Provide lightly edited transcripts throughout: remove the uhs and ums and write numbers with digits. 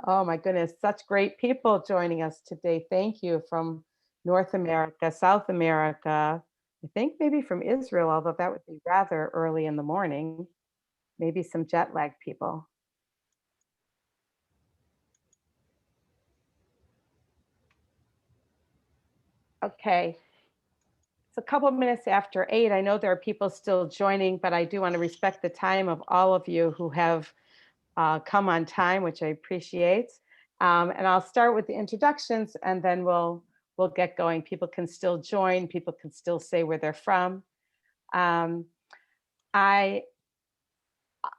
Oh my goodness, such great people joining us today. Thank you from North America, South America, I think maybe from Israel, although that would be rather early in the morning, maybe some jet lag people. Okay, it's a couple of minutes after 8. I know there are people still joining, but I do want to respect the time of all of you who have come on time, which I appreciate. And I'll start with the introductions, and then we'll get going. People can still join. People can still say where they're from. Um, I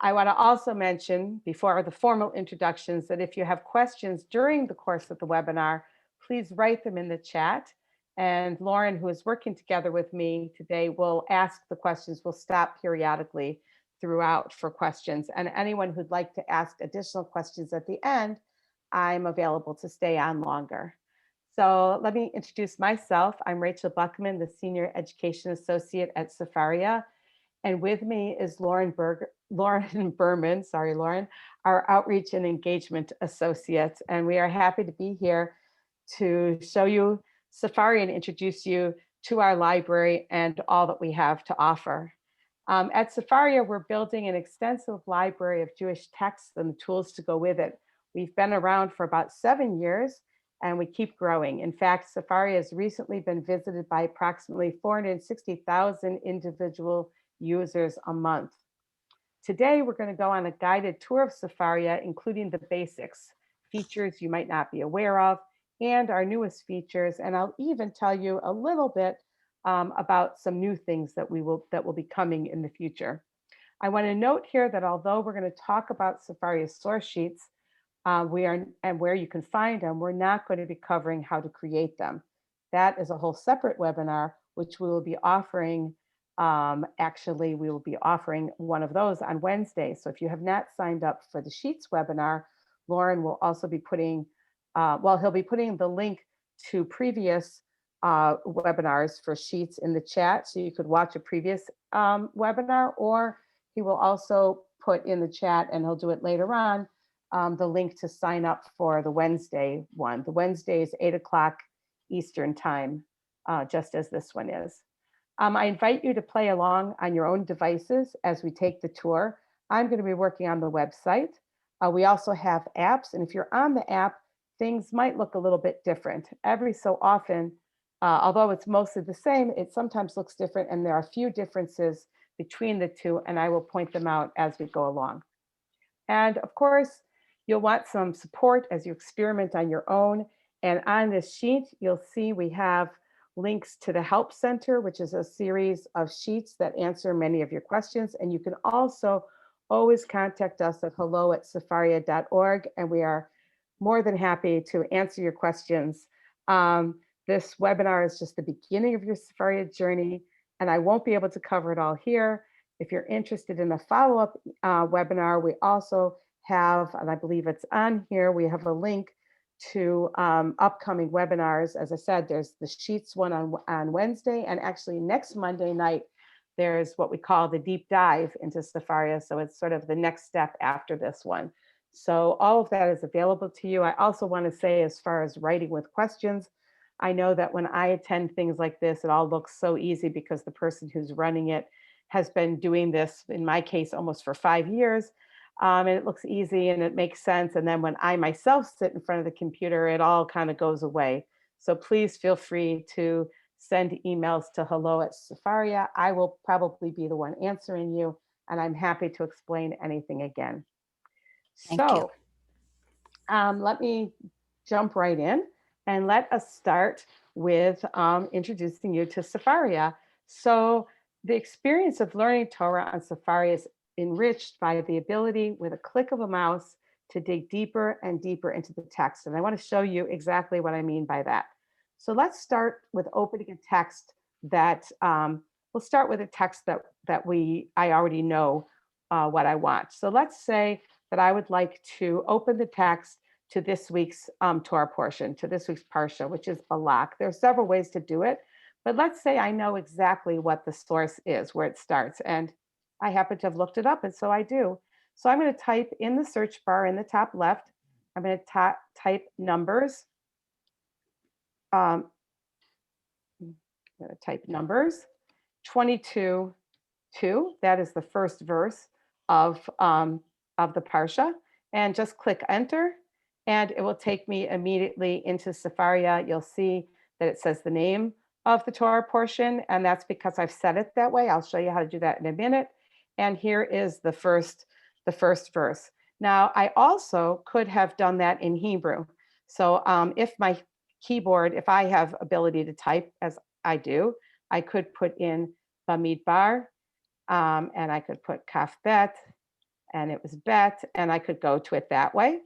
I want to also mention before the formal introductions that if you have questions during the course of the webinar, please write them in the chat. And Lauren, who is working together with me today, will ask the questions. We'll stop periodically throughout for questions. And anyone who'd like to ask additional questions at the end, I'm available to stay on longer. So let me introduce myself. I'm Rachel Buckman, the Senior Education Associate at Sefaria. And with me is Lauren Berman, sorry, Lauren, our Outreach and Engagement Associate. And we are happy to be here to show you Sefaria and introduce you to our library and all that we have to offer. At Sefaria, we're building an extensive library of Jewish texts and the tools to go with it. We've been around for about 7 years, and we keep growing. In fact, Sefaria has recently been visited by approximately 460,000 individual users a month. Today, we're going to go on a guided tour of Sefaria, including the basics, features you might not be aware of, and our newest features. And I'll even tell you a little bit about some new things that will be coming in the future. I want to note here that although we're going to talk about Sefaria's source sheets, and where you can find them, we're not going to be covering how to create them. That is a whole separate webinar, which we will be offering. Actually, we will be offering one of those on Wednesday. So if you have not signed up for the Sheets webinar, Lauren will also be putting, he'll be putting the link to previous webinars for Sheets in the chat, so you could watch a previous webinar, or he will also put in the chat, and he'll do it later on, the link to sign up for the Wednesday one. The Wednesday is 8 o'clock Eastern time, just as this one is. I invite you to play along on your own devices as we take the tour. I'm going to be working on the website. We also have apps, and if you're on the app, things might look a little bit different. Every so often, although it's mostly the same, it sometimes looks different, and there are a few differences between the two, and I will point them out as we go along. And of course, you'll want some support as you experiment on your own. And on this sheet, you'll see we have links to the Help Center, which is a series of sheets that answer many of your questions. And you can also always contact us at hello@sefaria.org, and we are more than happy to answer your questions. This webinar is just the beginning of your Sefaria journey, and I won't be able to cover it all here. If you're interested in a follow-up webinar, we also have, and I believe it's on here, we have a link to upcoming webinars. As I said, there's the Sheets one on Wednesday, and actually next Monday night, there's what we call the deep dive into Sefaria. So it's sort of the next step after this one. So all of that is available to you. I also want to say, as far as writing with questions, I know that when I attend things like this, it all looks so easy because the person who's running it has been doing this, in my case, almost for 5 years. And it looks easy and it makes sense. And then when I myself sit in front of the computer, it all kind of goes away. So please feel free to send emails to hello@Sefaria. I will probably be the one answering you, and I'm happy to explain anything again. Thank you. Let me jump right in, and let us start with introducing you to Sefaria. So the experience of learning Torah on Sefaria is enriched by the ability, with a click of a mouse, to dig deeper and deeper into the text. And I want to show you exactly what I mean by that. So let's start with opening a text that, we'll start with a text that I already know what I want. So let's say that I would like to open the text to this week's Torah portion, to this week's Parsha, which is Balak. There are several ways to do it, but let's say I know exactly what the source is, where it starts, and I happen to have looked it up, and so I do. So I'm going to type in the search bar in the top left, I'm going to type numbers. I'm going to type numbers 22 2. That is the first verse of the Parsha. And just click enter, and it will take me immediately into Sefaria. You'll see that it says the name of the Torah portion, and that's because I've set it that way. I'll show you how to do that in a minute. And here is the first verse. Now, I also could have done that in Hebrew. So if my keyboard, if I have ability to type as I do, I could put in Bamidbar, and I could put Kaf Bet, and it was Bet, and I could go to it that way.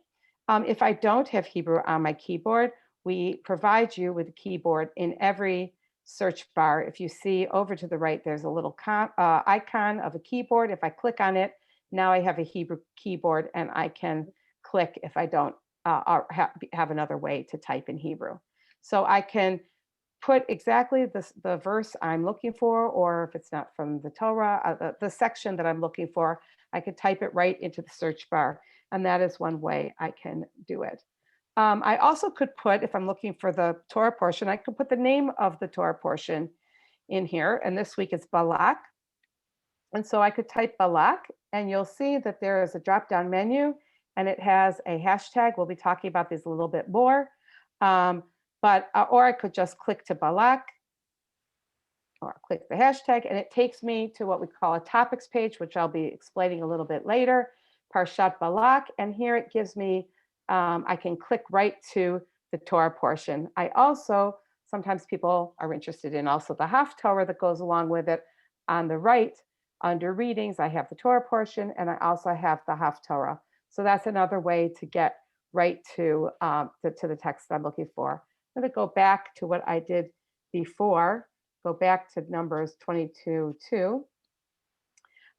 If I don't have Hebrew on my keyboard, we provide you with a keyboard in every search bar. If you see over to the right, there's a little icon of a keyboard. If I click on it, now I have a Hebrew keyboard, and I can click if I don't have another way to type in Hebrew. So I can put exactly the verse I'm looking for, or if it's not from the Torah, the section that I'm looking for, I could type it right into the search bar. And that is one way I can do it. I also could put, if I'm looking for the Torah portion, I could put the name of the Torah portion in here. And this week it's Balak. And so I could type Balak, and you'll see that there is a drop-down menu, and it has a hashtag. We'll be talking about these a little bit more. Or I could just click to Balak, or click the hashtag, and it takes me to what we call a topics page, which I'll be explaining a little bit later, Parshat Balak. And here it gives me, I can click right to the Torah portion. I also, sometimes people are interested in also the Haftorah that goes along with it. On the right, under readings, I have the Torah portion, and I also have the Haftorah. So that's another way to get right to the text I'm looking for. I'm going to go back to what I did before. Go back to Numbers 22:2.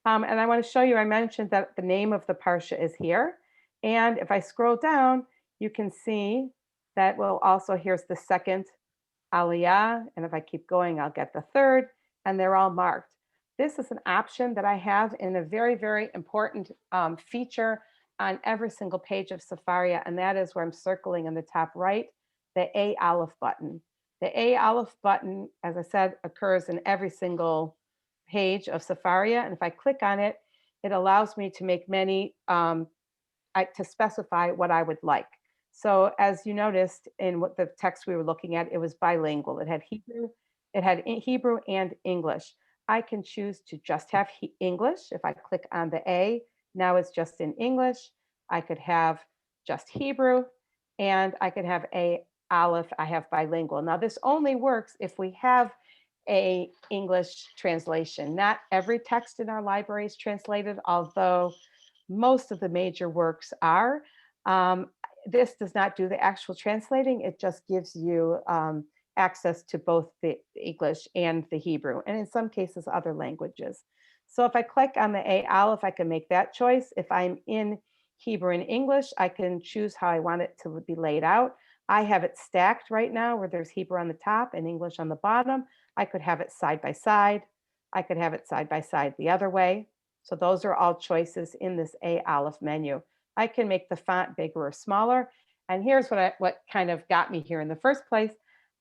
And I want to show you, I mentioned that the name of the Parsha is here. And if I scroll down, you can see that, well, also here's the second Aliyah. And if I keep going, I'll get the third, and they're all marked. This is an option that I have in a very, very important feature on every single page of Sefaria, and that is where I'm circling in the top right, the A Aleph button. The A Aleph button, as I said, occurs in every single page of Sefaria, and if I click on it, it allows me to make many, to specify what I would like. So as you noticed in what the text we were looking at, it was bilingual. It had Hebrew and English. I can choose to just have English. If I click on the A, now it's just in English. I could have just Hebrew, and I could have A Aleph. I have bilingual. Now this only works if we have a English translation. Not every text in our library is translated, although most of the major works are. This does not do the actual translating. It just gives you access to both the English and the Hebrew, and in some cases, other languages. So if I click on the A Aleph, I can make that choice. If I'm in Hebrew and English, I can choose how I want it to be laid out. I have it stacked right now where there's Hebrew on the top and English on the bottom. I could have it side by side. I could have it side by side the other way. So those are all choices in this A Aleph menu. I can make the font bigger or smaller. And here's what kind of got me here in the first place.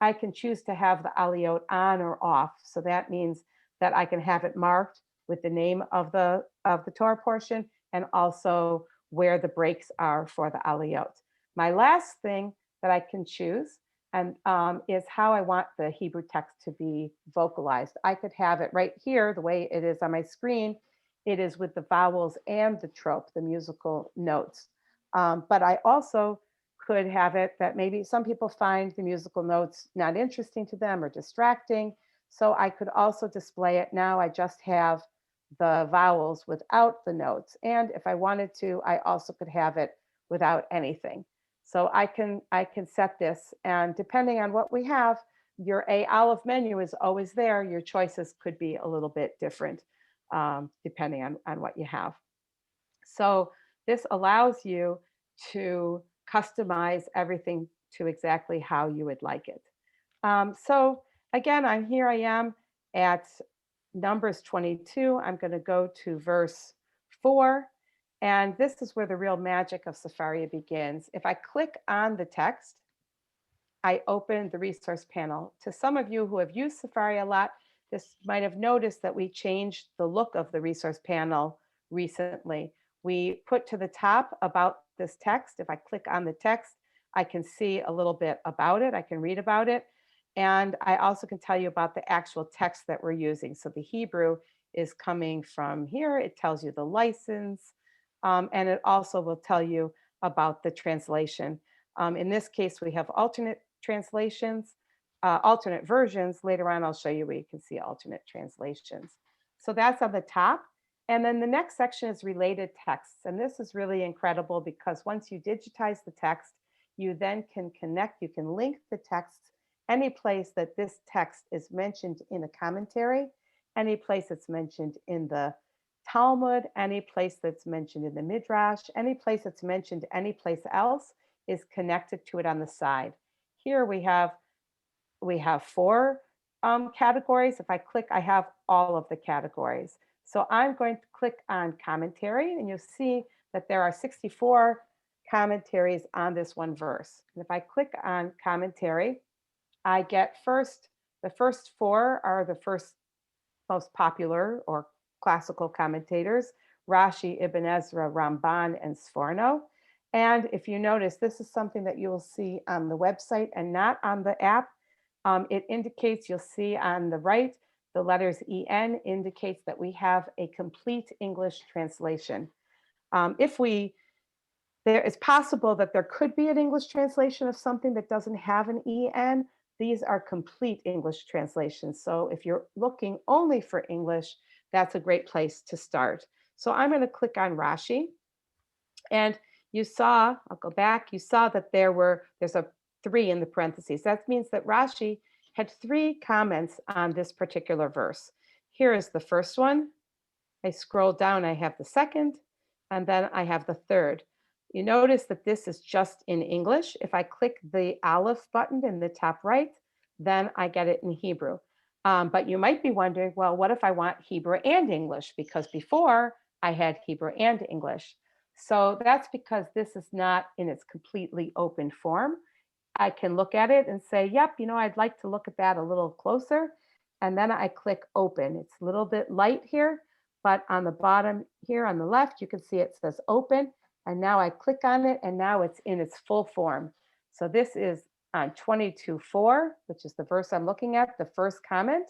I can choose to have the aliyot on or off. So that means that I can have it marked with the name of the Torah portion, and also where the breaks are for the aliyot. My last thing that I can choose and is how I want the Hebrew text to be vocalized. I could have it right here, the way it is on my screen. It is with the vowels and the trope, the musical notes. But I also could have it that maybe some people find the musical notes not interesting to them or distracting. So I could also display it. Now I just have the vowels without the notes. And if I wanted to, I also could have it without anything. So I can set this, and depending on what we have, your A Aleph menu is always there. Your choices could be a little bit different depending on what you have. So this allows you to customize everything to exactly how you would like it. So again, I am at Numbers 22. I'm going to go to verse 4. And this is where the real magic of Sefaria begins. If I click on the text, I open the resource panel. To some of you who have used Sefaria a lot, this might have noticed that we changed the look of the resource panel recently. We put to the top about this text. If I click on the text, I can see a little bit about it. I can read about it. And I also can tell you about the actual text that we're using. So the Hebrew is coming from here. It tells you the license, and it also will tell you about the translation. In this case, we have alternate translations, alternate versions. Later on, I'll show you where you can see alternate translations. So that's on the top. And then the next section is related texts. And this is really incredible because once you digitize the text, you then can connect, you can link the text any place that this text is mentioned in a commentary, any place it's mentioned in the Talmud, any place that's mentioned in the Midrash, any place that's mentioned any place else is connected to it on the side. Here we have four categories. If I click, I have all of the categories. So I'm going to click on commentary, and you'll see that there are 64 commentaries on this one verse. And if I click on commentary, I get the first four are the first most popular or classical commentators, Rashi, Ibn Ezra, Ramban, and Sforno. And if you notice, this is something that you will see on the website and not on the app. It indicates, you'll see on the right, the letters EN indicates that we have a complete English translation. There is possible that there could be an English translation of something that doesn't have an EN. These are complete English translations. So if you're looking only for English, that's a great place to start. So I'm going to click on Rashi. And you saw, I'll go back, you saw that there's a 3 in the parentheses. That means that Rashi had 3 comments on this particular verse. Here is the first one. I scroll down, I have the second, and then I have the third. You notice that this is just in English. If I click the Aleph button in the top right, then I get it in Hebrew. But you might be wondering, well, what if I want Hebrew and English? Because before I had Hebrew and English. So that's because this is not in its completely open form. I can look at it and say, yep, I'd like to look at that a little closer. And then I click open. It's a little bit light here, but on the bottom here on the left, you can see it says open. And now I click on it, and now it's in its full form. So this is on 22:4, which is the verse I'm looking at, the first comment.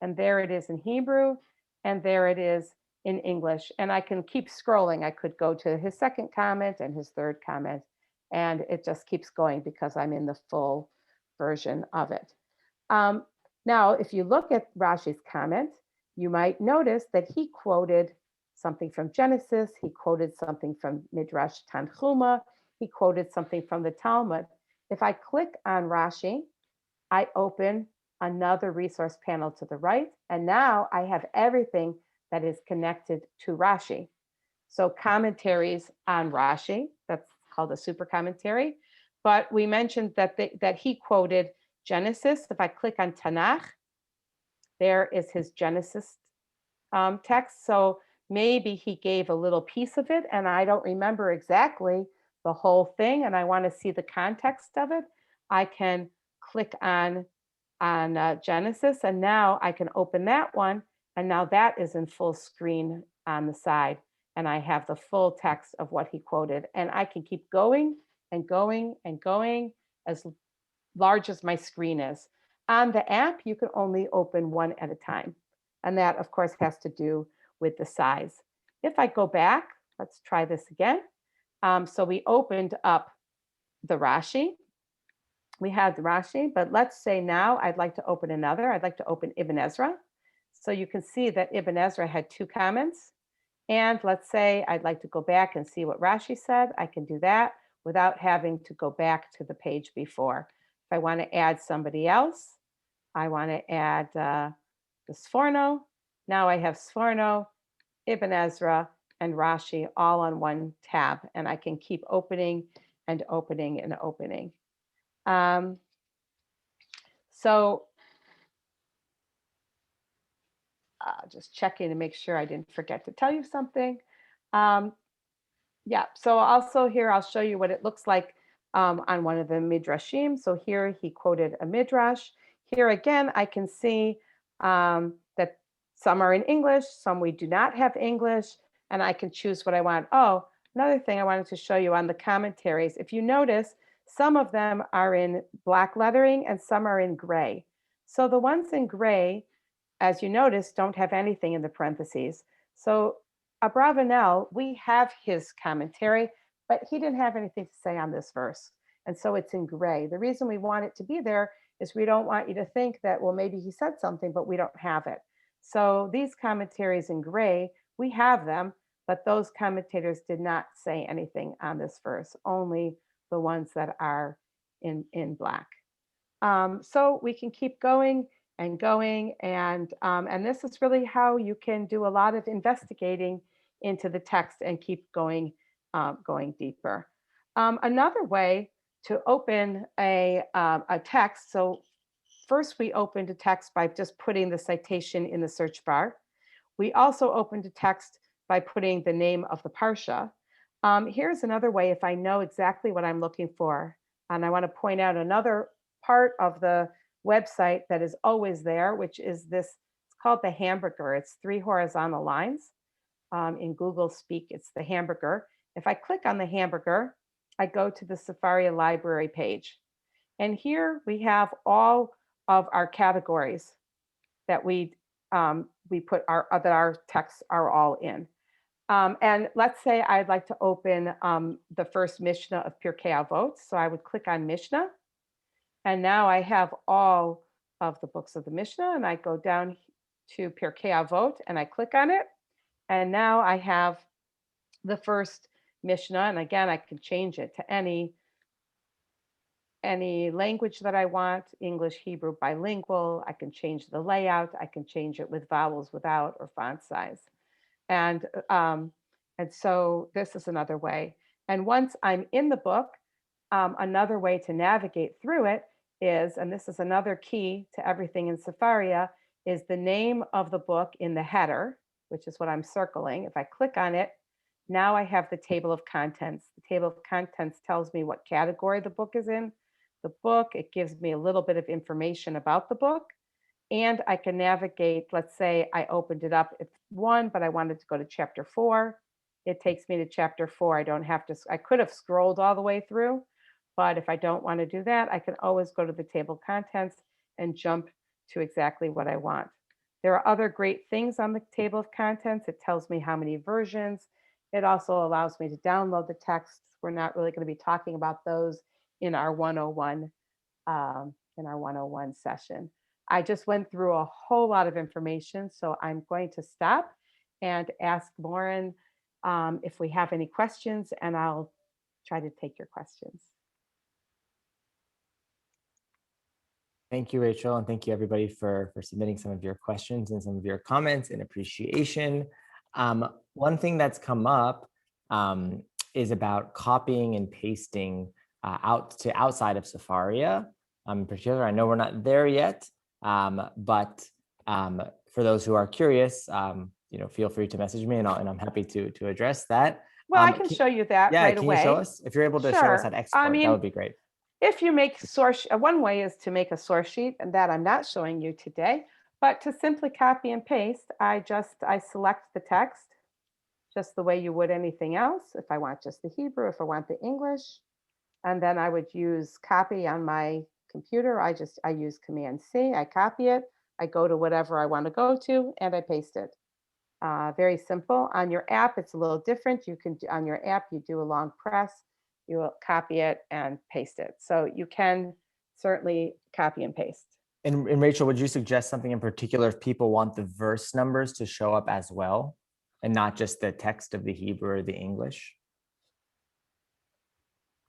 And there it is in Hebrew, and there it is in English. And I can keep scrolling. I could go to his second comment and his third comment, and it just keeps going because I'm in the full version of it. Now, if you look at Rashi's comment, you might notice that he quoted something from Genesis, he quoted something from Midrash Tanchuma, he quoted something from the Talmud. If I click on Rashi, I open another resource panel to the right, and now I have everything that is connected to Rashi. So commentaries on Rashi, that's called a super commentary. But we mentioned that he quoted Genesis. If I click on Tanakh, there is his Genesis text. So maybe he gave a little piece of it, and I don't remember exactly the whole thing, and I want to see the context of it. I can click on Genesis, and now I can open that one, and now that is in full screen on the side, and I have the full text of what he quoted, and I can keep going and going and going as large as my screen is. On the app, you can only open one at a time, and that, of course, has to do with the size. If I go back, let's try this again. So we opened up the Rashi. We had the Rashi, but let's say now I'd like to open another. I'd like to open Ibn Ezra. So you can see that Ibn Ezra had 2 comments. And let's say I'd like to go back and see what Rashi said. I can do that without having to go back to the page before. If I want to add somebody else, I want to add the Sforno. Now I have Sforno, Ibn Ezra, and Rashi all on one tab, and I can keep opening and opening and opening. So just checking to make sure I didn't forget to tell you something. Yeah, so also here I'll show you what it looks like on one of the midrashim. So here he quoted a midrash. Here again, I can see that some are in English, some we do not have English, and I can choose what I want. Oh, another thing I wanted to show you on the commentaries. If you notice, some of them are in black lettering and some are in gray. So the ones in gray, as you notice, don't have anything in the parentheses. So Abravanel, we have his commentary, but he didn't have anything to say on this verse. And so it's in gray. The reason we want it to be there is we don't want you to think that, well, maybe he said something, but we don't have it. So these commentaries in gray, we have them, but those commentators did not say anything on this verse, only the ones that are in black. So we can keep going and going, and this is really how you can do a lot of investigating into the text and keep going deeper. Another way to open a text. So first we opened a text by just putting the citation in the search bar. We also opened a text by putting the name of the parsha. Here's another way if I know exactly what I'm looking for. And I want to point out another part of the website that is always there, which is this, it's called the hamburger. It's 3 horizontal lines. In Google speak, it's the hamburger. If I click on the hamburger, I go to the Sefaria library page. And here we have all of our categories that we put that our texts are all in. And let's say I'd like to open the first Mishnah of Pirkei Avot. So I would click on Mishnah. And now I have all of the books of the Mishnah. And I go down to Pirkei Avot and I click on it. And now I have the first Mishnah. And again, I can change it to any language that I want, English, Hebrew, bilingual. I can change the layout. I can change it with vowels without or font size. And so this is another way. And once I'm in the book, another way to navigate through it is, and this is another key to everything in Sefaria, is the name of the book in the header, which is what I'm circling. If I click on it, now I have the table of contents. The table of contents tells me what category the book is in. The book, it gives me a little bit of information about the book. And I can navigate, let's say I opened it up at 1, but I wanted to go to chapter 4. It takes me to chapter 4. I don't have to, I could have scrolled all the way through, but if I don't want to do that, I can always go to the table of contents and jump to exactly what I want. There are other great things on the table of contents. It tells me how many versions. It also allows me to download the text. We're not really going to be talking about those in our 101 session. I just went through a whole lot of information, so I'm going to stop and ask Lauren if we have any questions, and I'll try to take your questions. Thank you, Rachel, and thank you everybody for submitting some of your questions and some of your comments and appreciation. One thing that's come up is about copying and pasting out to outside of Sefaria. In particular, I know we're not there yet, but for those who are curious, feel free to message me, and I'm happy to address that. Well, I can show you that right away. Can you show us? If you're able to show us that export, that would be great. If you make source, one way is to make a source sheet, and that I'm not showing you today, but to simply copy and paste, I select the text just the way you would anything else. If I want just the Hebrew, if I want the English, and then I would use copy on my computer. I use Command C, I copy it, I go to whatever I want to go to, and I paste it. Very simple. On your app, it's a little different. On your app, you do a long press, you will copy it and paste it. So you can certainly copy and paste. And Rachel, would you suggest something in particular if people want the verse numbers to show up as well, and not just the text of the Hebrew or the English?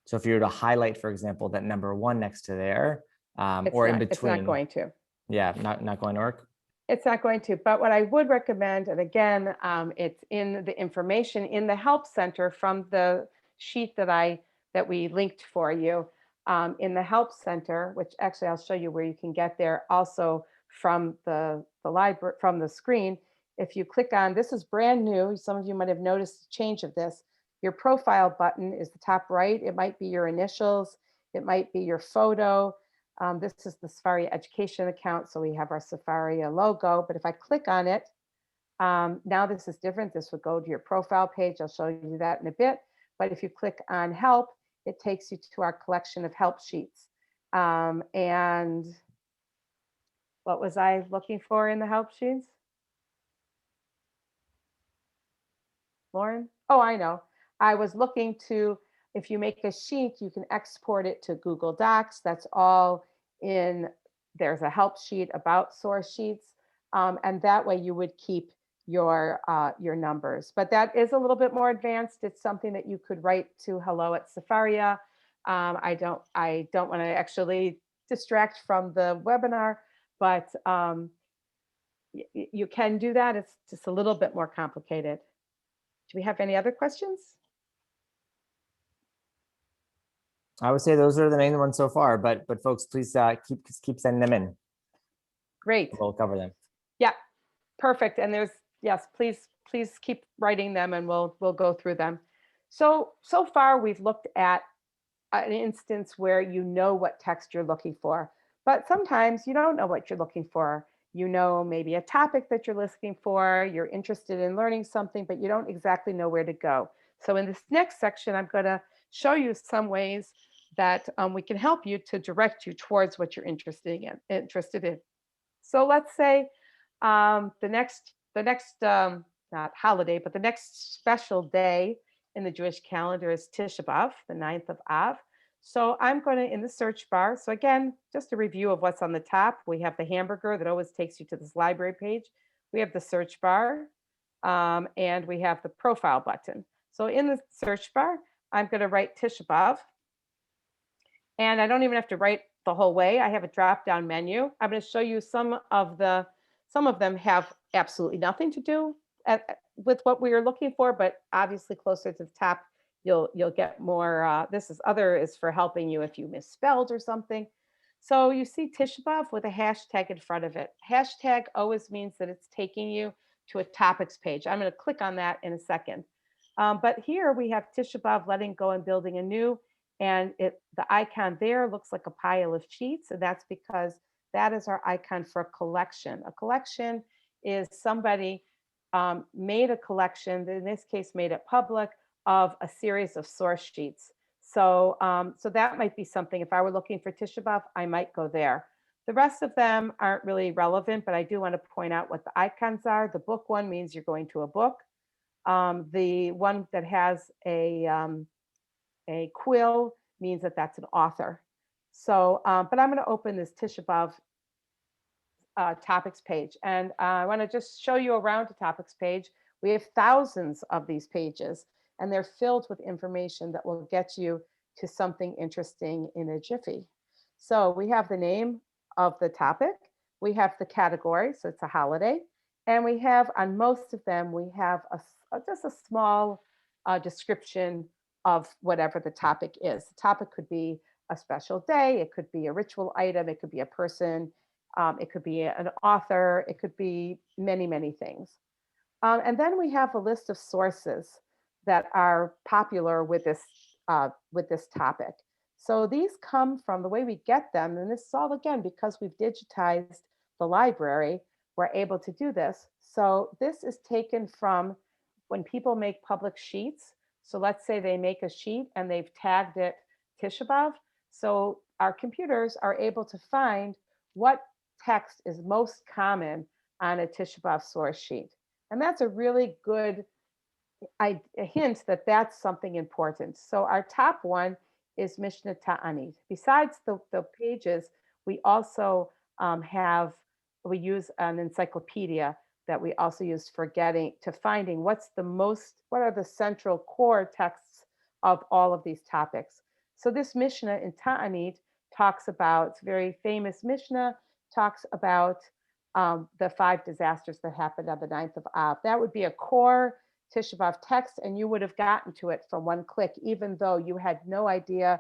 So if you were to highlight, for example, that number 1 next to there, or in between. It's not going to. Yeah, not going to work. It's not going to, but what I would recommend, and again, it's in the information in the Help Center from the sheet that we linked for you in the Help Center, which actually I'll show you where you can get there also from the library, from the screen. If you click on, this is brand new, some of you might have noticed the change of this. Your profile button is the top right. It might be your initials. It might be your photo. This is the Sefaria education account, so we have our Sefaria logo. But if I click on it, now this is different. This would go to your profile page. I'll show you that in a bit. But if you click on help, it takes you to our collection of help sheets. And what was I looking for in the help sheets? Lauren? Oh, I know. I was looking to, if you make a sheet, you can export it to Google Docs. That's all in, there's a help sheet about source sheets. And that way you would keep your numbers. But that is a little bit more advanced. It's something that you could write to hello@Sefaria. I don't want to actually distract from the webinar, but you can do that. It's just a little bit more complicated. Do we have any other questions? I would say those are the main ones so far, but folks, please keep sending them in. Great. We'll cover them. Yeah, perfect. And there's, yes, please keep writing them and we'll go through them. So far we've looked at an instance where you know what text you're looking for, but sometimes you don't know what you're looking for. You know, maybe a topic that you're looking for, you're interested in learning something, but you don't exactly know where to go. So in this next section, I'm going to show you some ways that we can help you to direct you towards what you're interested in. So let's say the next not holiday, but the next special day in the Jewish calendar is Tisha B'Av, the 9th of Av. So I'm going to, in the search bar, so again, just a review of what's on the top. We have the hamburger that always takes you to this library page. We have the search bar, and we have the profile button. So in the search bar, I'm going to write Tisha B'Av. And I don't even have to write the whole way. I have a drop-down menu. I'm going to show you some of them have absolutely nothing to do with what we are looking for, but obviously closer to the top, you'll get more. This is for helping you if you misspelled or something. So you see Tisha B'Av with a hashtag in front of it. Hashtag always means that it's taking you to a topics page. I'm going to click on that in a second. But here we have Tisha B'Av, letting go and building anew. And the icon there looks like a pile of sheets. And that's because that is our icon for a collection. A collection is somebody made a collection, in this case made it public, of a series of source sheets. So that might be something. If I were looking for Tisha B'Av, I might go there. The rest of them aren't really relevant, but I do want to point out what the icons are. The book one means you're going to a book. The one that has a quill means that that's an author. So, but I'm going to open this Tisha B'Av topics page, and I want to just show you around the topics page. We have thousands of these pages, and they're filled with information that will get you to something interesting in a jiffy. So we have the name of the topic, we have the category, so it's a holiday, and we have, on most of them, we have just a small description of whatever the topic is. The topic could be a special day, it could be a ritual item, it could be a person, it could be an author, it could be many, many things. And then we have a list of sources that are popular with this topic. So these come from, the way we get them, and this is all again because we've digitized the library, we're able to do this. So this is taken from when people make public sheets. So let's say they make a sheet and they've tagged it Tisha B'Av. So our computers are able to find what text is most common on a Tisha B'Av source sheet. And that's a really good a hint that that's something important. So our top one is Mishna Tower. Besides the pages, we also we use an encyclopedia that we also use for finding what are the central core texts of all of these topics. So this Mishnah in Ta'anit talks about, it's a very famous Mishnah, talks about the 5 disasters that happened on the 9th of Av. That would be a core Tisha B'Av text, and you would have gotten to it from one click, even though you had no idea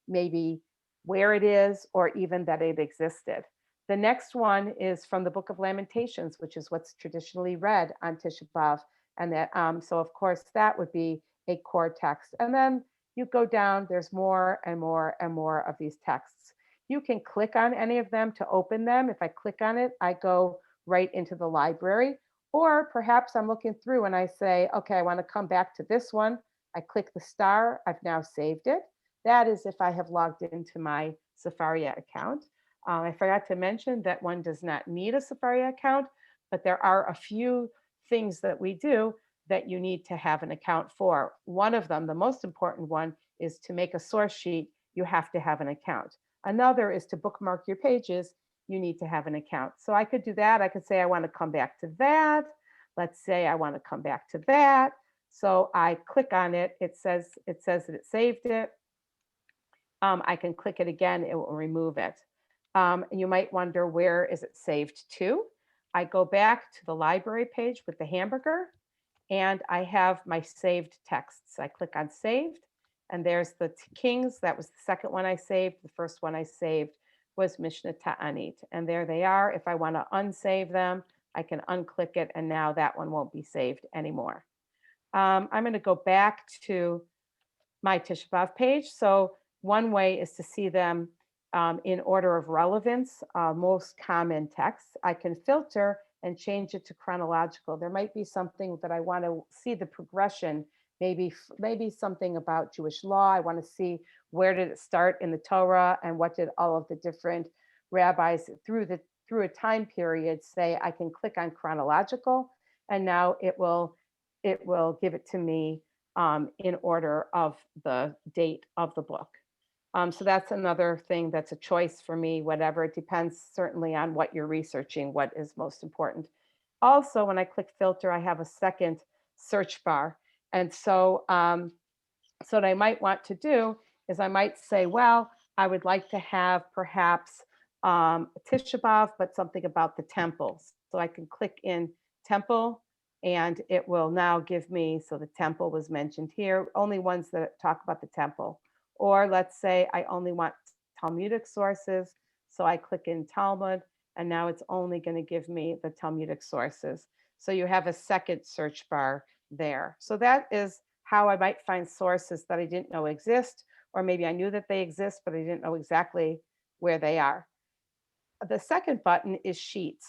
maybe where it is or even that it existed. The next one is from the Book of Lamentations, which is what's traditionally read on Tisha B'Av. And that, so of course, that would be a core text. And then you go down, there's more and more and more of these texts. You can click on any of them to open them. If I click on it, I go right into the library. Or perhaps I'm looking through and I say, okay, I want to come back to this one. I click the star, I've now saved it. That is if I have logged into my Sefaria account. I forgot to mention that one does not need a Sefaria account, but there are a few things that we do that you need to have an account for. One of them, the most important one, is to make a source sheet, you have to have an account. Another is to bookmark your pages, you need to have an account. So I could do that. I could say I want to come back to that. Let's say I want to come back to that. So I click on it. It says that it saved it. I can click it again. It will remove it. And you might wonder, where is it saved to? I go back to the library page with the hamburger, and I have my saved texts. I click on saved, and there's the Kings. That was the second one I saved. The first one I saved was Mishna Tower. And there they are. If I want to unsave them, I can unclick it, and now that one won't be saved anymore. I'm going to go back to my Tisha B'Av page. So one way is to see them in order of relevance, most common texts. I can filter and change it to chronological. There might be something that I want to see the progression, maybe something about Jewish law. I want to see where did it start in the Torah and what did all of the different rabbis through a time period say. I can click on chronological, and now it will give it to me in order of the date of the book. So that's another thing that's a choice for me, whatever. It depends certainly on what you're researching, what is most important. Also, when I click filter, I have a second search bar. And so, so what I might want to do is I might say, well, I would like to have perhaps Tisha B'Av, but something about the temples. So I can click in temple, and it will now give me, so the temple was mentioned here, only ones that talk about the temple. Or let's say I only want Talmudic sources. So I click in Talmud, and now it's only going to give me the Talmudic sources. So you have a second search bar there. So that is how I might find sources that I didn't know exist, or maybe I knew that they exist, but I didn't know exactly where they are. The second button is Sheets.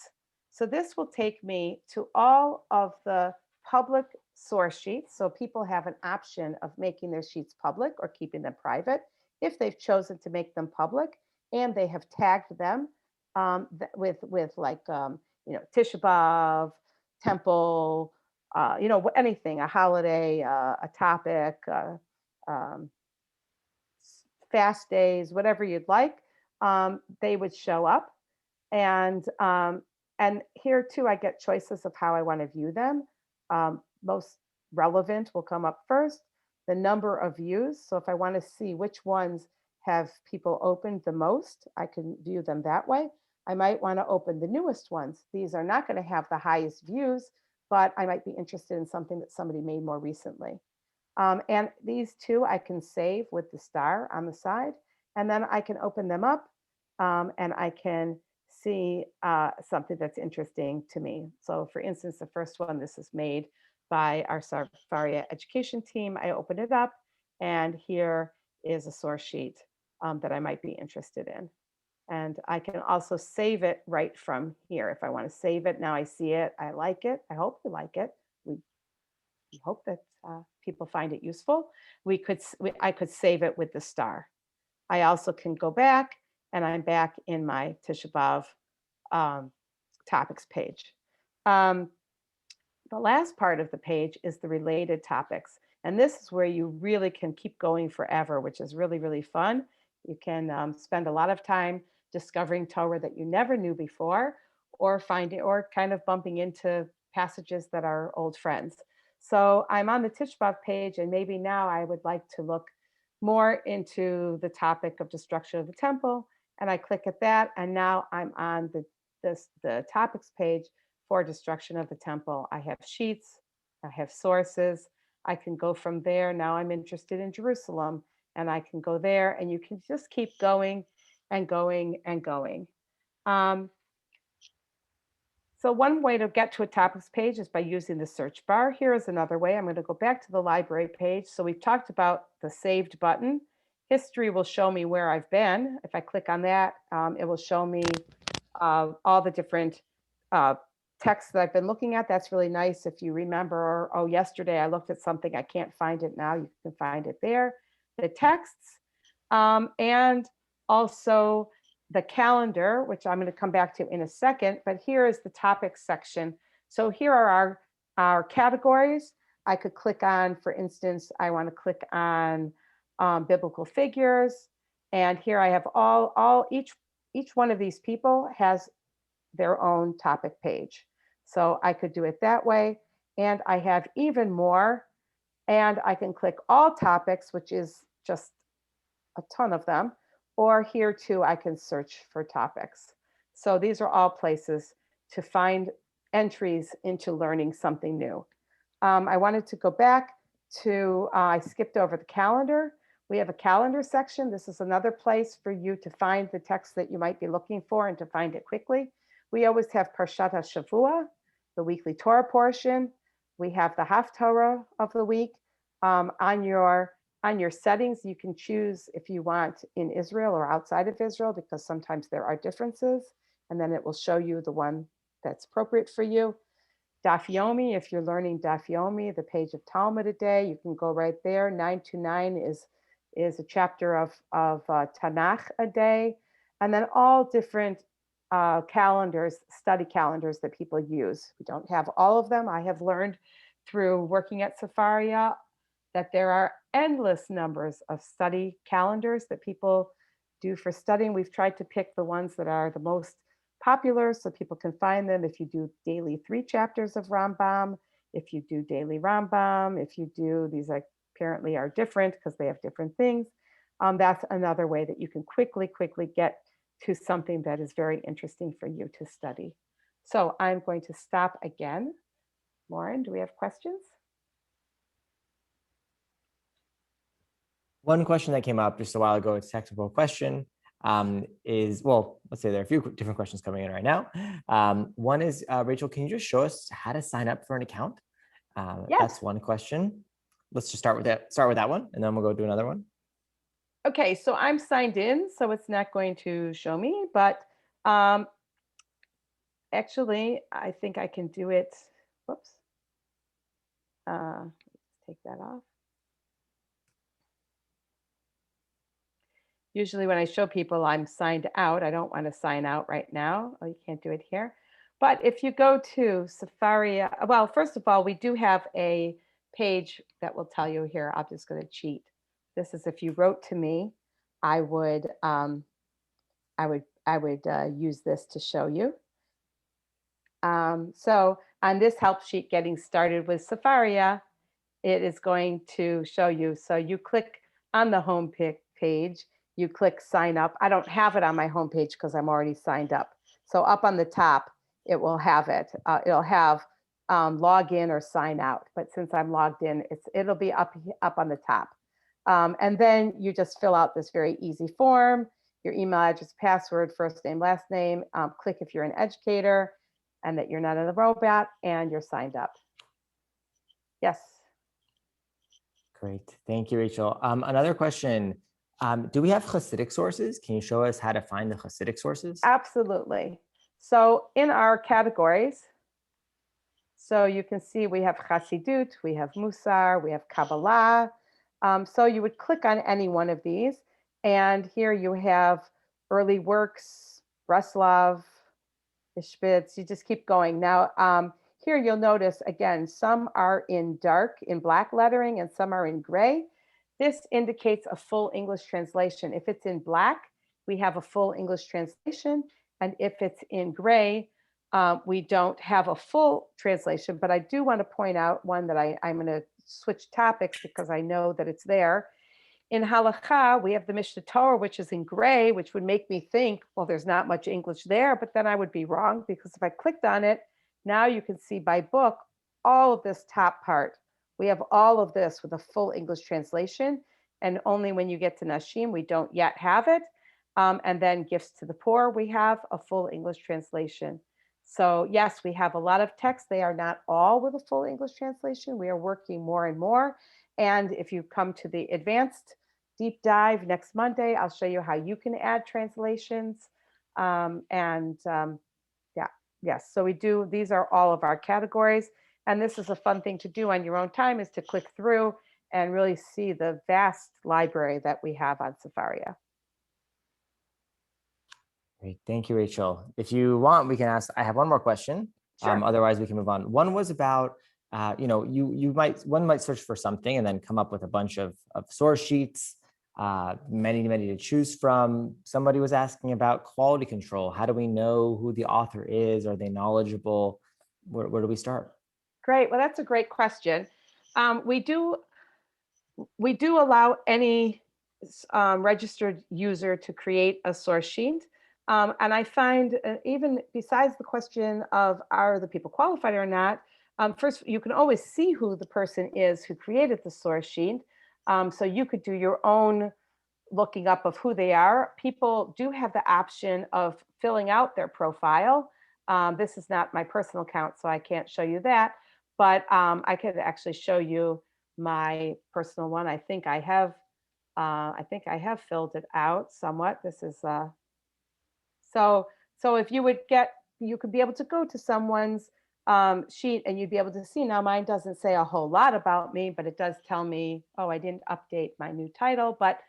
So this will take me to all of the public source sheets. So people have an option of making their sheets public or keeping them private. If they've chosen to make them public and they have tagged them with like, Tisha B'Av, temple, anything, a holiday, a topic, um, fast days, whatever you'd like, they would show up. And here too, I get choices of how I want to view them. Most relevant will come up first. The number of views. So if I want to see which ones have people opened the most, I can view them that way. I might want to open the newest ones. These are not going to have the highest views, but I might be interested in something that somebody made more recently. And these two I can save with the star on the side, and then I can open them up, and I can see something that's interesting to me. So for instance, the first one, this is made by our Sefaria education team. I open it up, and here is a source sheet that I might be interested in. And I can also save it right from here. If I want to save it, now I see it, I like it, I hope you like it. We hope that people find it useful. I could save it with the star. I also can go back, and I'm back in my Tisha B'Av topics page. The last part of the page is the related topics. And this is where you really can keep going forever, which is really, really fun. You can spend a lot of time discovering Torah that you never knew before, or finding, or kind of bumping into passages that are old friends. So I'm on the Tisha B'Av page, and maybe now I would like to look more into the topic of destruction of the temple. And I click at that, and now I'm on the topics page for destruction of the temple. I have sheets, I have sources. I can go from there. Now I'm interested in Jerusalem, and I can go there, and you can just keep going and going and going. So one way to get to a topics page is by using the search bar. Here is another way. I'm going to go back to the library page. So we've talked about the saved button. History will show me where I've been. If I click on that, it will show me all the different texts that I've been looking at. That's really nice. If you remember, oh, yesterday I looked at something, I can't find it now, you can find it there. The texts, and also the calendar, which I'm going to come back to in a second, but here is the topics section. So here are our categories. I could click on, for instance, I want to click on biblical figures. And here I have each one of these people has their own topic page. So I could do it that way. And I have even more. And I can click all topics, which is just a ton of them. Or here too, I can search for topics. So these are all places to find entries into learning something new. I wanted to go back to, I skipped over the calendar. We have a calendar section. This is another place for you to find the text that you might be looking for and to find it quickly. We always have Parshat HaShavua, the weekly Torah portion. We have the Haftarah of the week. On your settings, you can choose if you want in Israel or outside of Israel, because sometimes there are differences, and then it will show you the one that's appropriate for you. Daf Yomi, if you're learning Daf Yomi, the page of Talmud a day, you can go right there. 929 is a chapter of Tanakh a day, and then all different calendars, study calendars that people use. We don't have all of them. I have learned through working at Sefaria that there are endless numbers of study calendars that people do for studying. We've tried to pick the ones that are the most popular so people can find them. If you do daily 3 chapters of Rambam, if you do daily Rambam, if you do, these apparently are different because they have different things. That's another way that you can quickly get to something that is very interesting for you to study. So I'm going to stop again. Lauren, do we have questions? One question that came up just a while ago, it's a technical question, is, well, let's say there are a few different questions coming in right now. One is, Rachel, can you just show us how to sign up for an account? Yes. That's one question. Let's just start with that one, and then we'll go do another one. Okay, so I'm signed in, so it's not going to show me, but actually, I think I can do it. Whoops. Let's take that off. Usually when I show people I'm signed out, I don't want to sign out right now. Oh, you can't do it here. But if you go to Sefaria, well, first of all, we do have a page that will tell you here. I'm just going to cheat. This is if you wrote to me, I would use this to show you. So on this help sheet, getting started with Sefaria, it is going to show you. So you click on the home page, you click sign up. I don't have it on my home page because I'm already signed up. So up on the top, it will have it. It'll have log in or sign out. But since I'm logged in, it'll be up on the top. And then you just fill out this very easy form, your email address, password, first name, last name, click if you're an educator and that you're not a robot, and you're signed up. Yes. Great. Thank you, Rachel. Another question. Do we have Hasidic sources? Can you show us how to find the Hasidic sources? Absolutely. So in our categories, so you can see we have Chassidut, we have Musar, we have Kabbalah. So you would click on any one of these. And here you have early works, Breslov, Ishbitz, you just keep going. Now, here you'll notice, again, some are in black lettering, and some are in gray. This indicates a full English translation. If it's in black, we have a full English translation. And if it's in gray, we don't have a full translation. But I do want to point out one that I'm going to switch topics because I know that it's there. In Halakha, we have the Mishna Tower, which is in gray, which would make me think, well, there's not much English there, but then I would be wrong because if I clicked on it, now you can see by book, all of this top part. We have all of this with a full English translation, and only when you get to Nashim, we don't yet have it. And then Gifts to the Poor, we have a full English translation. So yes, we have a lot of text. They are not all with a full English translation. We are working more and more. And if you come to the advanced deep dive next Monday, I'll show you how you can add translations. Yeah, yes. So we do, these are all of our categories. And this is a fun thing to do on your own time, is to click through and really see the vast library that we have on Sefaria. Great. Thank you, Rachel. If you want, we can ask, I have one more question. Sure. Otherwise we can move on. One was about, one might search for something and then come up with a bunch of source sheets, many to choose from. Somebody was asking about quality control. How do we know who the author is? Are they knowledgeable? Where do we start? Great. Well, that's a great question. We do allow any registered user to create a source sheet. And I find even besides the question of are the people qualified or not, first, you can always see who the person is who created the source sheet. So you could do your own looking up of who they are. People do have the option of filling out their profile. This is not my personal account, so I can't show you that, but I could actually show you my personal one. I think I have filled it out somewhat. This is so if you would you could be able to go to someone's sheet and you'd be able to see. Now mine doesn't say a whole lot about me, but it does tell me, oh, I didn't update my new title, but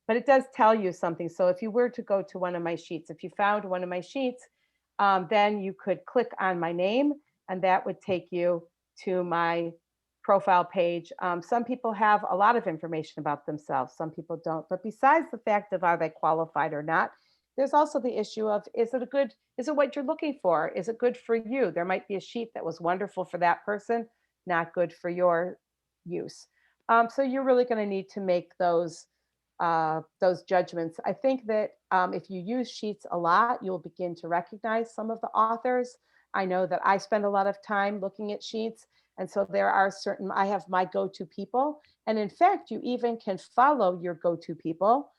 it does tell you something. So if you were to go to one of my sheets, if you found one of my sheets, then you could click on my name and that would take you to my profile page. Some people have a lot of information about themselves. Some people don't. But besides the fact of are they qualified or not, there's also the issue of is it what you're looking for? Is it good for you? There might be a sheet that was wonderful for that person, not good for your use. So you're really going to need to make those judgments. I think that if you use sheets a lot, you'll begin to recognize some of the authors. I know that I spend a lot of time looking at sheets. And so there are I have my go-to people. And in fact, you even can follow your go-to people.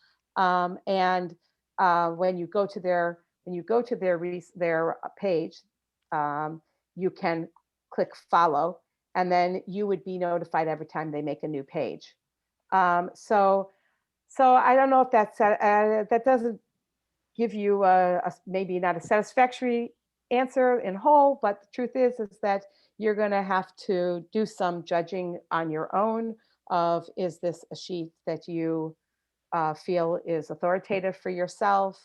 When you go to their page, you can click follow, and then you would be notified every time they make a new page. So I don't know if that doesn't give you maybe not a satisfactory answer in whole, but the truth is that you're going to have to do some judging on your own of, is this a sheet that you feel is authoritative for yourself?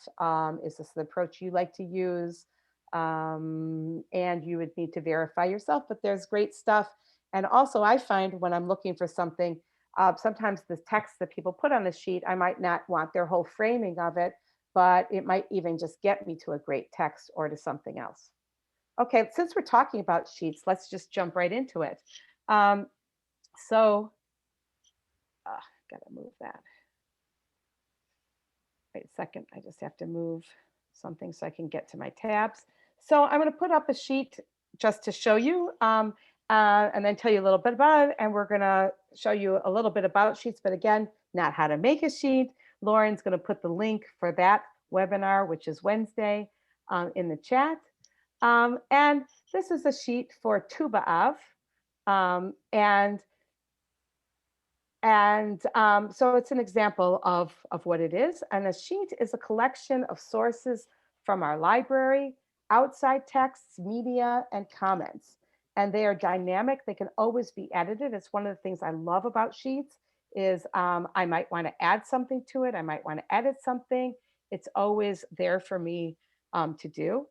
Is this the approach you like to use? And you would need to verify yourself, but there's great stuff. And also I find when I'm looking for something, sometimes the text that people put on the sheet, I might not want their whole framing of it, but it might even just get me to a great text or to something else. Okay, since we're talking about sheets, let's just jump right into it. Gotta move that. Wait a second, I just have to move something so I can get to my tabs. So I'm going to put up a sheet just to show you and then tell you a little bit about it. And we're going to show you a little bit about sheets, but again, not how to make a sheet. Lauren's going to put the link for that webinar, which is Wednesday, in the chat. And this is a sheet for Tu B'Av. So it's an example of what it is. And a sheet is a collection of sources from our library, outside texts, media, and comments. And they are dynamic. They can always be edited. It's one of the things I love about sheets is I might want to add something to it. I might want to edit something. It's always there for me to do.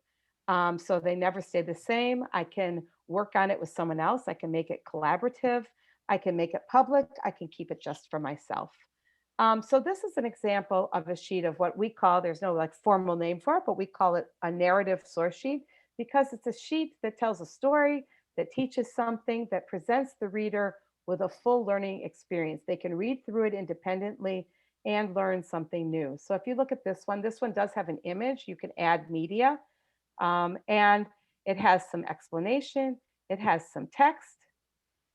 So they never stay the same. I can work on it with someone else. I can make it collaborative. I can make it public. I can keep it just for myself. So this is an example of a sheet of what we call, there's no like formal name for it, but we call it a narrative source sheet because it's a sheet that tells a story, that teaches something, that presents the reader with a full learning experience. They can read through it independently and learn something new. So if you look at this one does have an image. You can add media and it has some explanation. It has some text.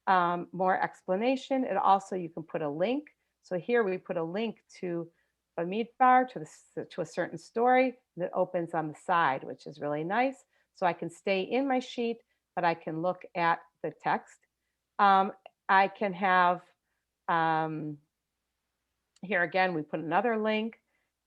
More explanation. It also, you can put a link. So here we put a link to a Midbar, to a certain story that opens on the side, which is really nice. So I can stay in my sheet, but I can look at the text. I can have, here again, we put another link,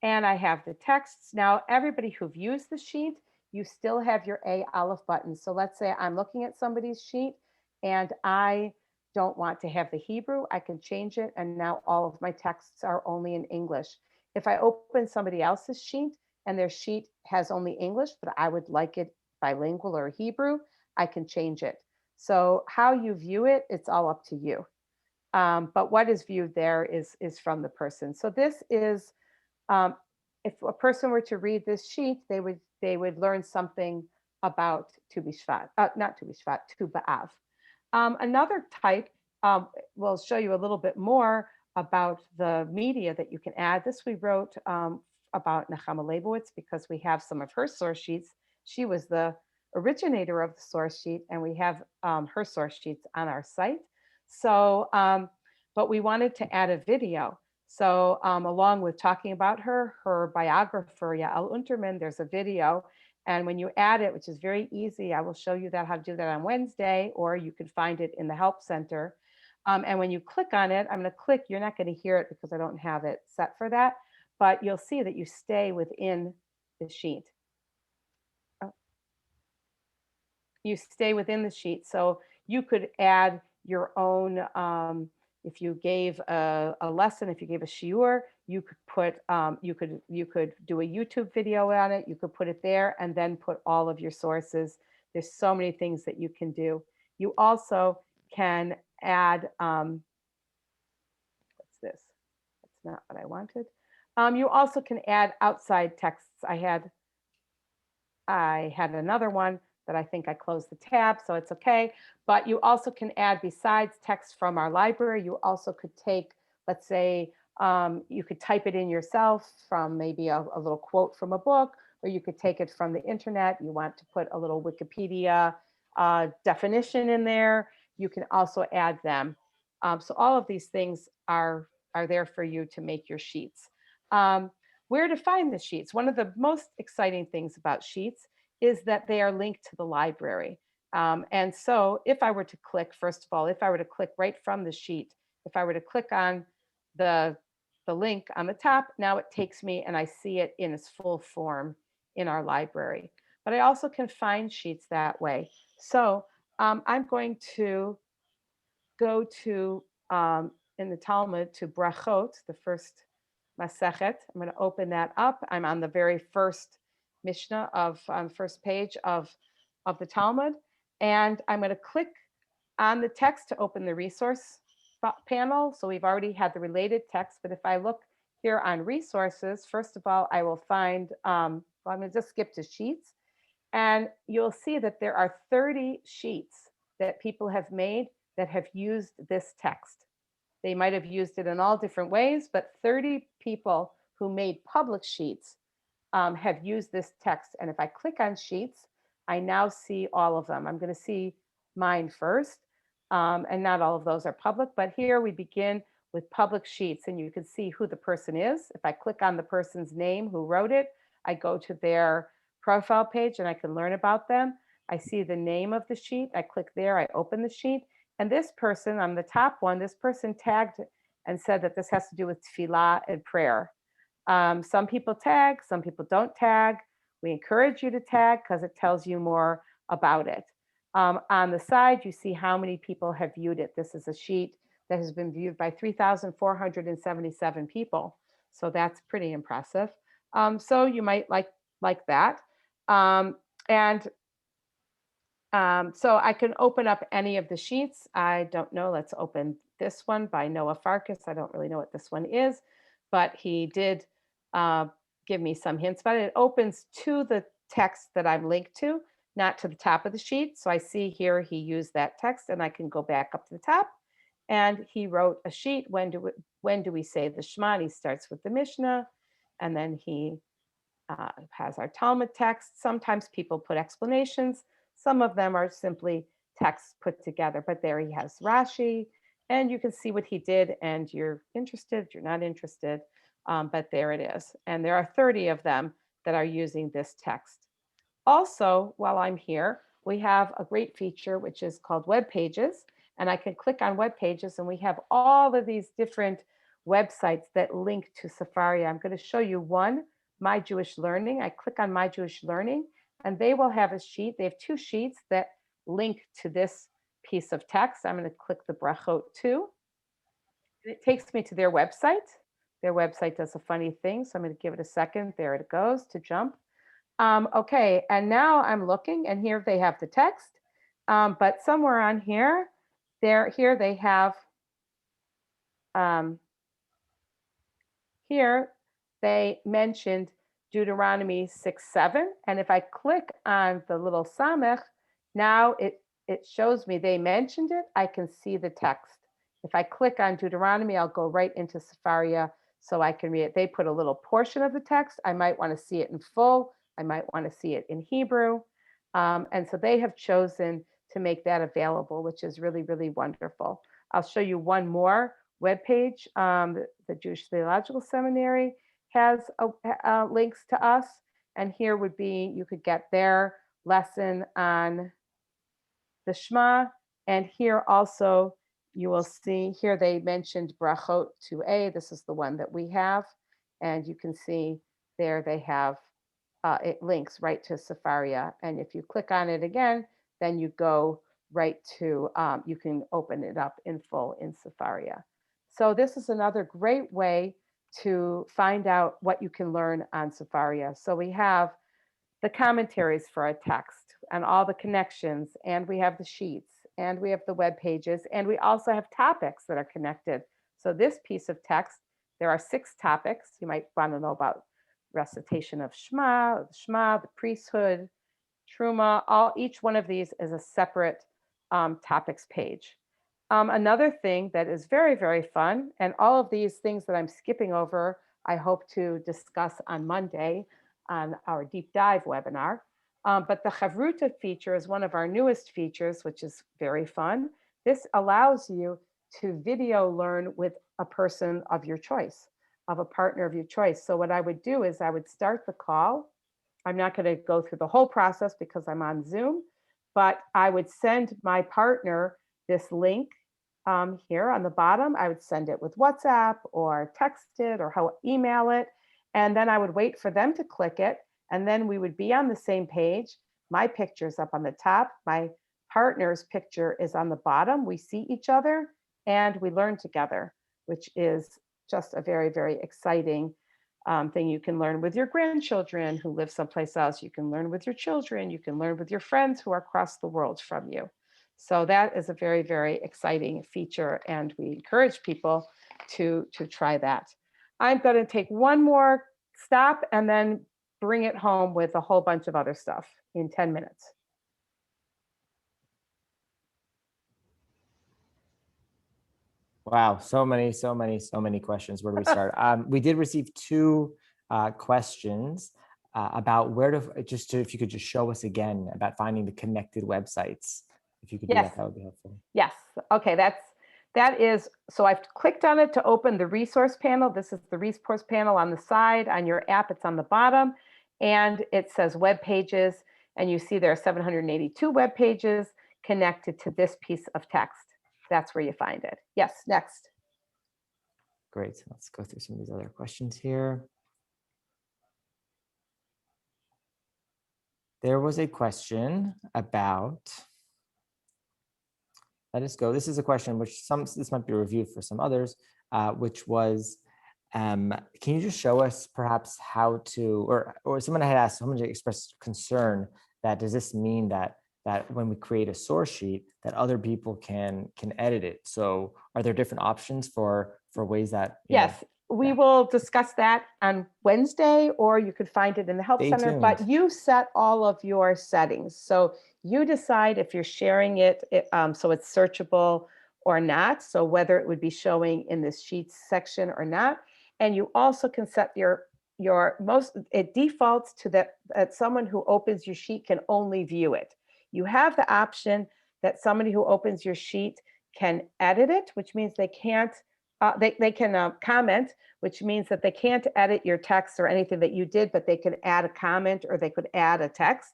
and I have the texts. Now, everybody who've used the sheet, you still have your A Aleph button. So let's say I'm looking at somebody's sheet and I don't want to have the Hebrew, I can change it, and now all of my texts are only in English. If I open somebody else's sheet and their sheet has only English, but I would like it bilingual or Hebrew, I can change it. So how you view it, it's all up to you. But what is viewed there is from the person. So this is, if a person were to read this sheet, they would learn something about Tu B'Shvat, not Tu B'Shvat, Tu B'Av. Another type, we'll show you a little bit more about the media that you can add. This we wrote about Nechama Leibowitz because we have some of her source sheets. She was the originator of the source sheet, and we have her source sheets on our site. So, but we wanted to add a video. So along with talking about her biographer, Yael Unterman, there's a video. And when you add it, which is very easy, I will show you how to do that on Wednesday, or you can find it in the Help Center. And when you click on it, I'm going to click, you're not going to hear it because I don't have it set for that, but you'll see that you stay within the sheet. You stay within the sheet. So you could add your own, if you gave a lesson, if you gave a shiur, you could put, you could do a YouTube video on it. You could put it there and then put all of your sources. There's so many things that you can do. You also can add, what's this? That's not what I wanted. You also can add outside texts. I had another one that I think I closed the tab, so it's okay. But you also can add, besides text from our library, you also could take, let's say, you could type it in yourself from maybe a little quote from a book, or you could take it from the internet. You want to put a little Wikipedia definition in there. You can also add them. So all of these things are there for you to make your sheets. Where to find the sheets? One of the most exciting things about sheets is that they are linked to the library. And so if I were to click, first of all, if I were to click right from the sheet, if I were to click on the link on the top, now it takes me and I see it in its full form in our library. But I also can find sheets that way. So I'm going to go to, in the Talmud, to Brachot, the first Masechet. I'm going to open that up. I'm on the very first Mishnah on the first page of the Talmud. And I'm going to click on the text to open the resource panel. So we've already had the related text. But if I look here on resources, first of all, I will find, well, I'm going to just skip to sheets. And you'll see that there are 30 sheets that people have made that have used this text. They might have used it in all different ways, but 30 people who made public sheets have used this text. And if I click on sheets, I now see all of them. I'm going to see mine first. And not all of those are public, but here we begin with public sheets, and you can see who the person is. If I click on the person's name who wrote it, I go to their profile page and I can learn about them. I see the name of the sheet. I click there, I open the sheet. And this person on the top one, this person tagged and said that this has to do with tefillah and prayer. Some people tag, some people don't tag. We encourage you to tag because it tells you more about it. On the side, you see how many people have viewed it. This is a sheet that has been viewed by 3,477 people. So that's pretty impressive. So you might like that. So I can open up any of the sheets. I don't know. Let's open this one by Noah Farkas. I don't really know what this one is, but he did give me some hints about it. It opens to the text that I'm linked to, not to the top of the sheet. So I see here he used that text, and I can go back up to the top. And he wrote a sheet. When do we say the Shema? He starts with the Mishnah, and then he has our Talmud text. Sometimes people put explanations. Some of them are simply texts put together, but there he has Rashi, and you can see what he did, and you're interested, you're not interested, but there it is. And there are 30 of them that are using this text. Also, while I'm here, we have a great feature which is called Web Pages. And I can click on Web Pages and we have all of these different websites that link to Sefaria. I'm going to show you one, My Jewish Learning. I click on My Jewish Learning and they will have a sheet. They have two sheets that link to this piece of text. I'm going to click the brachot too. And it takes me to their website. Their website does a funny thing. So I'm going to give it a second. There it goes to jump. Okay, and now I'm looking, and here they have the text, but somewhere on here, here they have, here they mentioned Deuteronomy 6:7, and if I click on the little samech, now it shows me they mentioned it. I can see the text. If I click on Deuteronomy, I'll go right into Sefaria so I can read it. They put a little portion of the text. I might want to see it in full. I might want to see it in Hebrew. And so they have chosen to make that available, which is really, really wonderful. I'll show you one more webpage. The Jewish Theological Seminary has links to us. And here would be, you could get their lesson on the Shema. And here also, you will see here they mentioned Brachot 2a. This is the one that we have. And you can see there they have, it links right to Sefaria. And if you click on it again, then you go right to, you can open it up in full in Sefaria. So this is another great way to find out what you can learn on Sefaria. So we have the commentaries for a text and all the connections, and we have the sheets, and we have the web pages, and we also have topics that are connected. So this piece of text, there are 6 topics. You might want to know about recitation of Shema, the priesthood, Truma. Each one of these is a separate topics page. Another thing that is very, very fun, and all of these things that I'm skipping over, I hope to discuss on Monday on our deep dive webinar. But the Chavruta feature is one of our newest features, which is very fun. This allows you to video learn with a person of your choice, of a partner of your choice. So what I would do is I would start the call. I'm not going to go through the whole process because I'm on Zoom, but I would send my partner this link here on the bottom. I would send it with WhatsApp or text it or email it. And then I would wait for them to click it. And then we would be on the same page. My picture's up on the top. My partner's picture is on the bottom. We see each other and we learn together, which is just a very, very exciting thing. You can learn with your grandchildren who live someplace else. You can learn with your children. You can learn with your friends who are across the world from you. So that is a very, very exciting feature, and we encourage people to try that. I'm going to take one more stop and then bring it home with a whole bunch of other stuff in 10 minutes. Wow, so many questions. Where do we start? We did receive 2 questions about where to, if you could just show us again about finding the connected websites. If you could do that would be helpful. Yes. Okay, that is, so I've clicked on it to open the resource panel. This is the resource panel on the side. On your app, it's on the bottom, and it says web pages, and you see there are 782 web pages connected to this piece of text. That's where you find it. Yes, next. Great. So let's go through some of these other questions here. There was a question about, let us go. This is a question which this might be reviewed for some others, which was, can you just show us perhaps how to, or someone had asked, someone expressed concern that does this mean that when we create a source sheet that other people can edit it? So are there different options for ways that? Yes, we will discuss that on Wednesday, or you could find it in the Help Center, but you set all of your settings. So you decide if you're sharing it, so it's searchable or not. So whether it would be showing in this Sheets section or not. And you also can set it defaults to that someone who opens your sheet can only view it. You have the option that somebody who opens your sheet can edit it, which means they can't, they can comment, which means that they can't edit your text or anything that you did, but they can add a comment or they could add a text.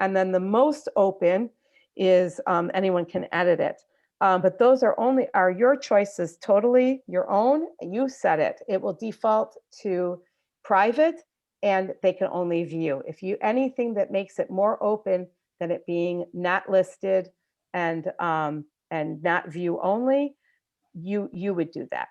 And then the most open is anyone can edit it. But those are your choices, totally your own. You set it. It will default to private, and they can only view. If you anything that makes it more open than it being not listed and not view only, you would do that.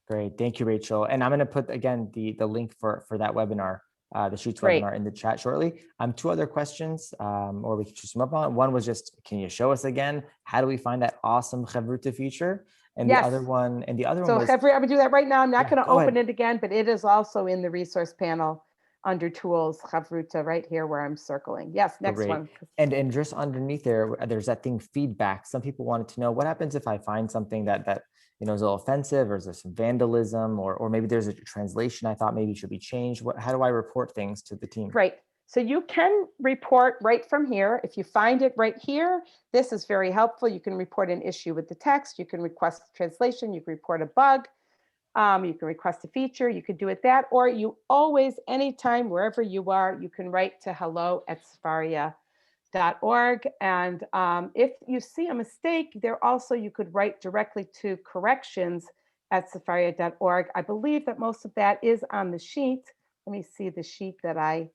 Great. Thank you, Rachel. And I'm going to put, again, the link for that webinar, the Sheets Great. webinar in the chat shortly. Two other questions, or we can choose them up on. One was just, can you show us again, how do we find that awesome Chavruta feature? And Yes. the other one So was, I'm going to do that right now. I'm not going to go open ahead. it again, but it is also in the resource panel under tools, Chavruta, right here where I'm circling. Yes, next Great. one. And just underneath there, there's that thing, feedback. Some people wanted to know what happens if I find something that is a little offensive, or is there some vandalism, or maybe there's a translation I thought maybe should be changed. How do I report things to the team? Great. So you can report right from here. If you find it right here, this is very helpful. You can report an issue with the text. You can request a translation. You can report a bug. You can request a feature. You could do it that, or you always, anytime, wherever you are, you can write to hello@sefaria.org. And if you see a mistake, there also you could write directly to corrections@sefaria.org. I believe that most of that is on the sheet. Let me see the sheet that I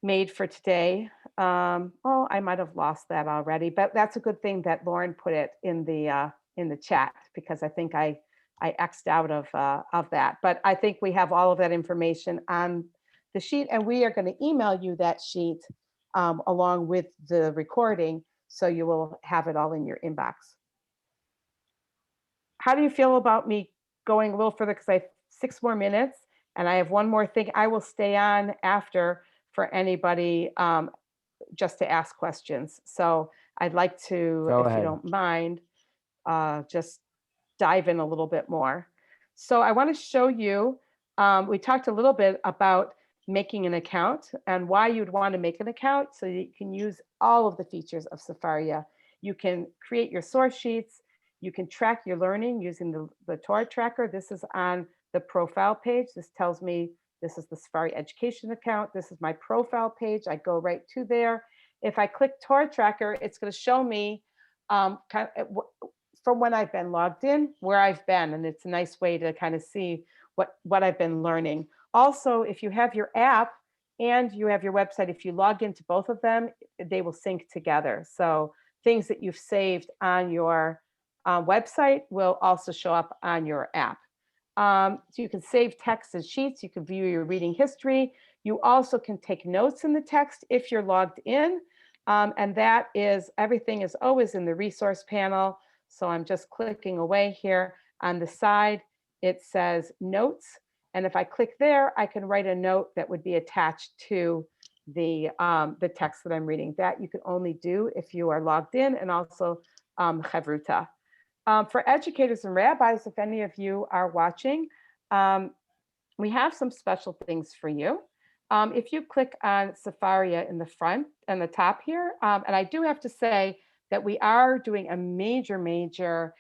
made for today. Oh, I might have lost that already, but that's a good thing that Lauren put it in the chat, because I think I X'd out of that. But I think we have all of that information on the sheet, and we are going to email you that sheet along with the recording, so you will have it all in your inbox. How do you feel about me going a little further? Because I have 6 more minutes, and I have one more thing. I will stay on after for anybody just to ask questions. So I'd like to, Go if ahead. you don't mind, just dive in a little bit more. So I want to show you, we talked a little bit about making an account and why you'd want to make an account so that you can use all of the features of Sefaria. You can create your source sheets. You can track your learning using the Torah tracker. This is on the profile page. This tells me this is the Sefaria education account. This is my profile page. I go right to there. If I click Torah tracker, it's going to show me kind of from when I've been logged in, where I've been, and it's a nice way to kind of see what I've been learning. Also, if you have your app and you have your website, if you log into both of them, they will sync together. So things that you've saved on your website will also show up on your app. So you can save text as sheets. You can view your reading history. You also can take notes in the text if you're logged in. And that is, everything is always in the resource panel. So I'm just clicking away here. On the side, it says notes. And if I click there, I can write a note that would be attached to the text that I'm reading. That you can only do if you are logged in, and also Chavruta. For educators and rabbis, if any of you are watching, we have some special things for you. If you click on Sefaria in the front and the top here, and I do have to say that we are doing a major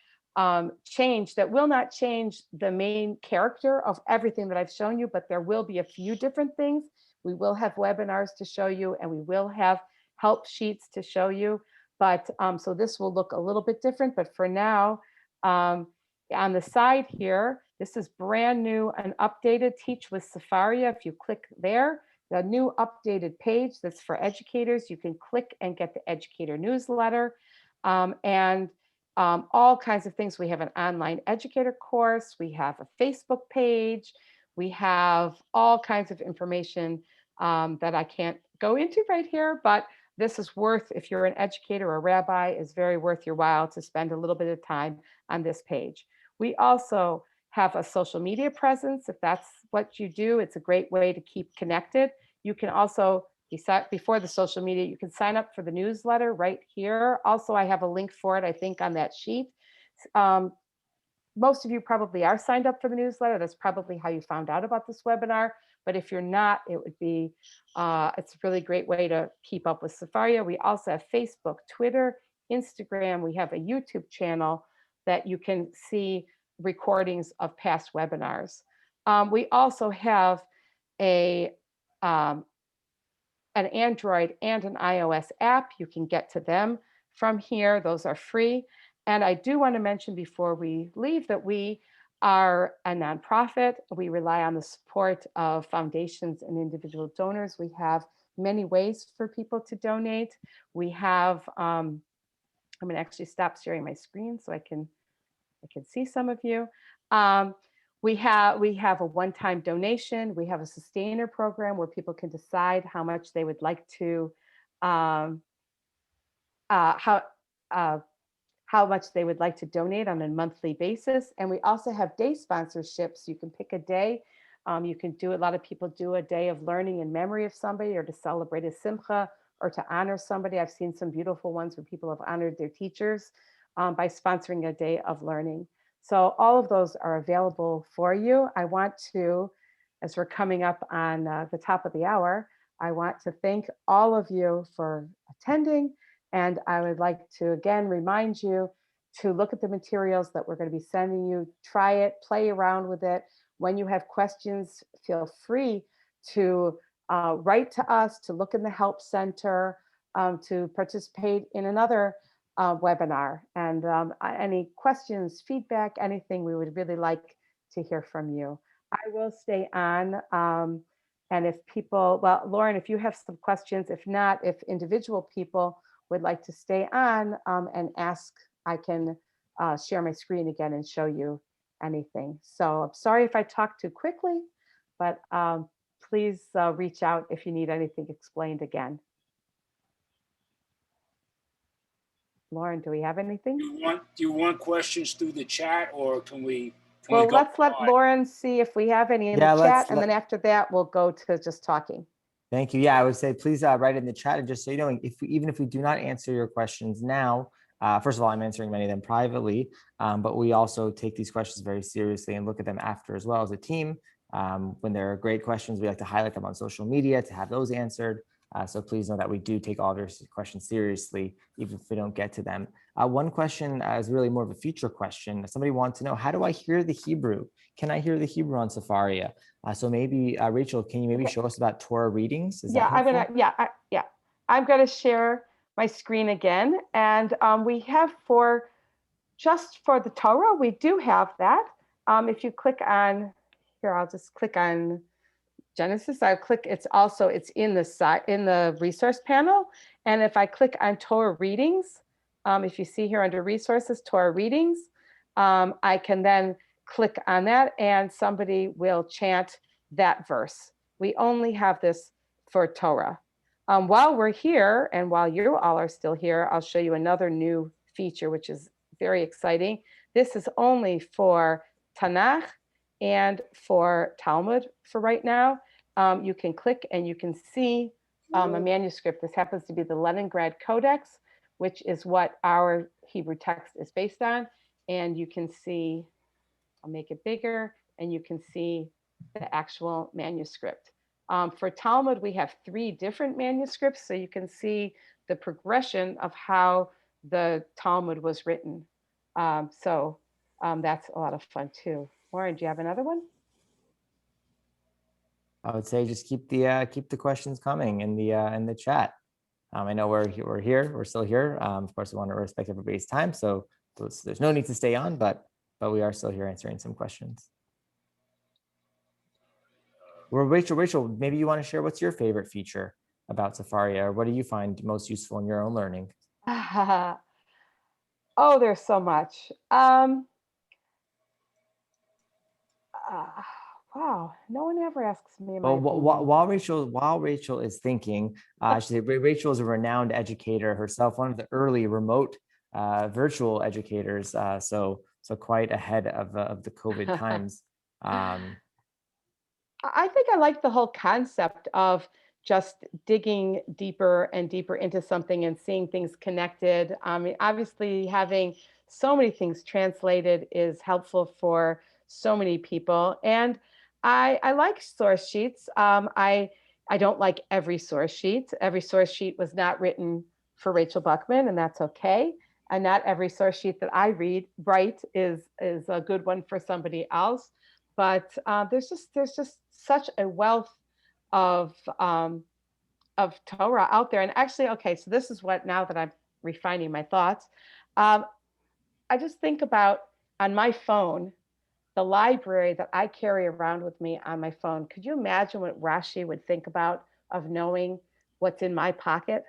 change that will not change the main character of everything that I've shown you, but there will be a few different things. We will have webinars to show you, and we will have help sheets to show you. But so this will look a little bit different, but for now, on the side here, this is brand new and updated Teach with Sefaria. If you click there, the new updated page that's for educators, you can click and get the educator newsletter and all kinds of things. We have an online educator course. We have a Facebook page. We have all kinds of information that I can't go into right here, but this is worth, if you're an educator or a rabbi, is very worth your while to spend a little bit of time on this page. We also have a social media presence. If that's what you do, it's a great way to keep connected. You can also, before the social media, you can sign up for the newsletter right here. Also, I have a link for it, I think, on that sheet. Most of you probably are signed up for the newsletter. That's probably how you found out about this webinar. But if you're not, it would be, it's a really great way to keep up with Sefaria. We also have Facebook, Twitter, Instagram. We have a YouTube channel that you can see recordings of past webinars. We also have a an Android and an iOS app. You can get to them from here. Those are free. And I do want to mention before we leave that we are a nonprofit. We rely on the support of foundations and individual donors. We have many ways for people to donate. We have, I'm going to actually stop sharing my screen so I can see some of you. We have a one-time donation. We have a sustainer program where people can decide how much they would like to um, uh, how uh, how much they would like to donate on a monthly basis. And we also have day sponsorships. You can pick a day. You can do, a lot of people do a day of learning in memory of somebody, or to celebrate a simcha, or to honor somebody. I've seen some beautiful ones where people have honored their teachers by sponsoring a day of learning. So all of those are available for you. I want to, as we're coming up on the top of the hour, I want to thank all of you for attending. And I would like to again remind you to look at the materials that we're going to be sending you, try it, play around with it. When you have questions, feel free to write to us, to look in the help center, to participate in another webinar. And any questions, feedback, anything, we would really like to hear from you. I will stay on. And if people, well, Lauren, if you have some questions, if not, if individual people would like to stay on and ask, I can share my screen again and show you anything. So I'm sorry if I talk too quickly, but please reach out if you need anything explained again. Lauren, do we have anything? Do you want questions through the chat, or can we Well, go let's let Lauren see if we have any in the chat, and then after that, we'll go to just talking. Thank you. Yeah, I would say please write in the chat, and just so you know, even if we do not answer your questions now, first of all, I'm answering many of them privately, but we also take these questions very seriously and look at them after as well as a team. When there are great questions, we like to highlight them on social media to have those answered. So please know that we do take all of your questions seriously, even if we don't get to them. One question is really more of a future question. Somebody wants to know, how do I hear the Hebrew? Can I hear the Hebrew on Sefaria? So maybe, Rachel, can you maybe show us about Torah Readings? Is I'm gonna share my screen again. And we have just for the Torah, we do have that. If you click on, here, I'll just click on Genesis. I'll click, it's in the resource panel. And if I click on Torah Readings, if you see here under resources, Torah Readings, I can then click on that and somebody will chant that verse. We only have this for Torah. While we're here and while you all are still here, I'll show you another new feature, which is very exciting. This is only for Tanakh and for Talmud for right now. You can click and you can see a manuscript. This happens to be the Leningrad Codex, which is what our Hebrew text is based on. And you can see, I'll make it bigger, and you can see the actual manuscript. For Talmud, we have 3 different manuscripts, so you can see the progression of how the Talmud was written. That's a lot of fun too. Lauren, do you have another one? I would say just keep the questions coming in the chat. I know we're still here. Of course, we want to respect everybody's time, so there's no need to stay on, but we are still here answering some questions. Well, Rachel, maybe you want to share what's your favorite feature about Sefaria, or what do you find most useful in your own learning? Oh, there's so much. Wow, no one ever asks me. Well, while Rachel is thinking, Rachel is a renowned educator herself, one of the early remote virtual educators, so quite ahead of the COVID times. I think I like the whole concept of just digging deeper and deeper into something and seeing things connected. I mean, obviously, having so many things translated is helpful for so many people. And I like source sheets. I don't like every source sheet. Every source sheet was not written for Rachel Buckman, and that's okay. And not every source sheet that I write is a good one for somebody else. But there's just such a wealth of Torah out there. And actually, okay, so this is what, now that I'm refining my thoughts, I just think about on my phone, the library that I carry around with me on my phone. Could you imagine what Rashi would think about of knowing what's in my pocket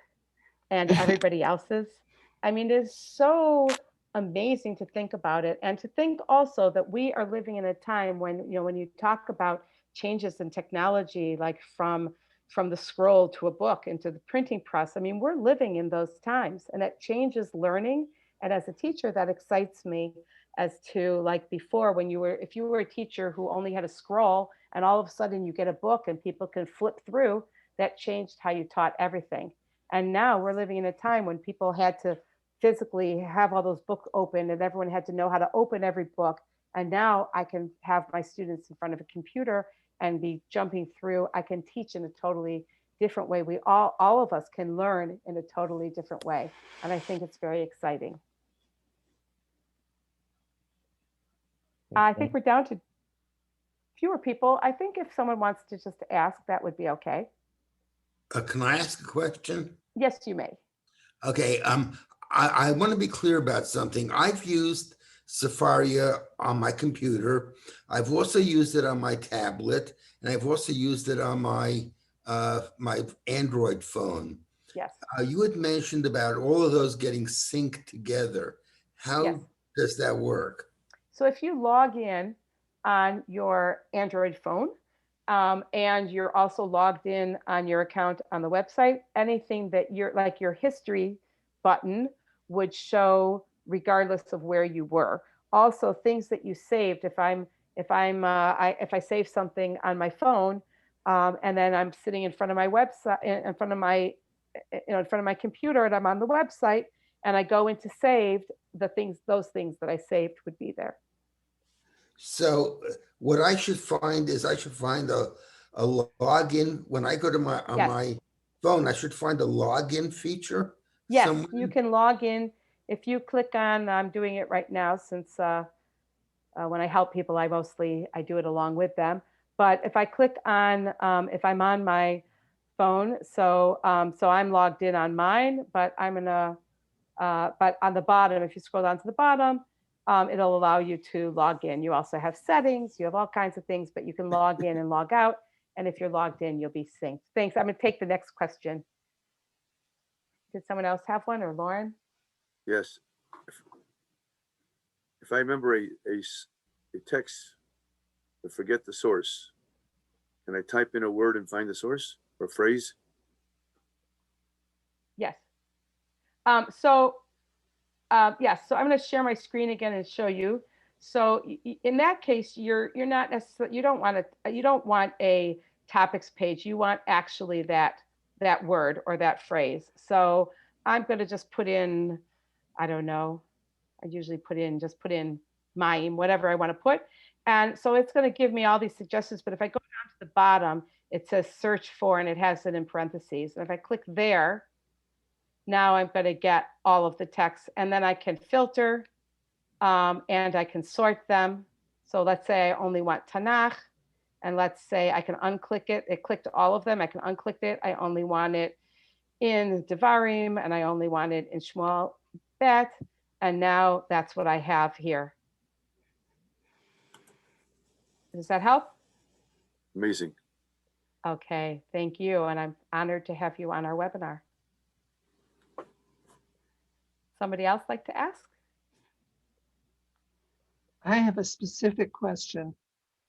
and everybody else's? I mean, it is so amazing to think about it, and to think also that we are living in a time when, when you talk about changes in technology, like from the scroll to a book into the printing press. I mean, we're living in those times, and it changes learning. And as a teacher, that excites me, as to, like, before, when if you were a teacher who only had a scroll and all of a sudden you get a book and people can flip through, that changed how you taught everything. And now we're living in a time when people had to physically have all those books open, and everyone had to know how to open every book. And now I can have my students in front of a computer and be jumping through. I can teach in a totally different way. We all of us can learn in a totally different way. And I think it's very exciting. I think we're down to fewer people. I think if someone wants to just ask, that would be okay. Can I ask a question? Yes, you may. Okay. I want to be clear about something. I've used Sefaria on my computer. I've also used it on my tablet, and I've also used it on my my Android phone. Yes. You had mentioned about all of those getting synced together. How Yes. does that work? So if you log in on your Android phone, and you're also logged in on your account on the website, anything that like your history button would show regardless of where you were. Also, things that you saved. If I save something on my phone, and then I'm sitting in front of my website, in front of my computer, and I'm on the website, and I go into saved, those things that I saved would be there. So what I should find is I should find a login when I go to my Yes. my phone. I should find a login feature. Yes, somewhere. you can log in. If you click on, I'm doing it right now, since when I help people, I do it along with them. But if I click on, if I'm on my phone, so I'm logged in on mine, but but on the bottom, if you scroll down to the bottom, it'll allow you to log in. You also have settings, you have all kinds of things, but you can log in and log out. And if you're logged in, you'll be synced. Thanks. I'm going to take the next question. Did someone else have one, or Lauren? Yes. If I remember a text, but forget the source, can I type in a word and find the source or phrase? Yes. Yes. So I'm going to share my screen again and show you. So in that case, you're not necessarily, you don't want a topics page. You want actually that word or that phrase. So I'm going to just put in, I don't know, I usually just put in mime, whatever I want to put. And so it's going to give me all these suggestions. But if I go down to the bottom, it says search for, and it has it in parentheses. And if I click there, now I'm going to get all of the text, and then I can filter, and I can sort them. So let's say I only want Tanakh, and let's say I can unclick it. It clicked all of them. I can unclick it. I only want it in Devarim, and I only want it in Shmuel Bet. And now that's what I have here. Does that help? Amazing. Okay, thank you. And I'm honored to have you on our webinar. Somebody else like to ask? I have a specific question.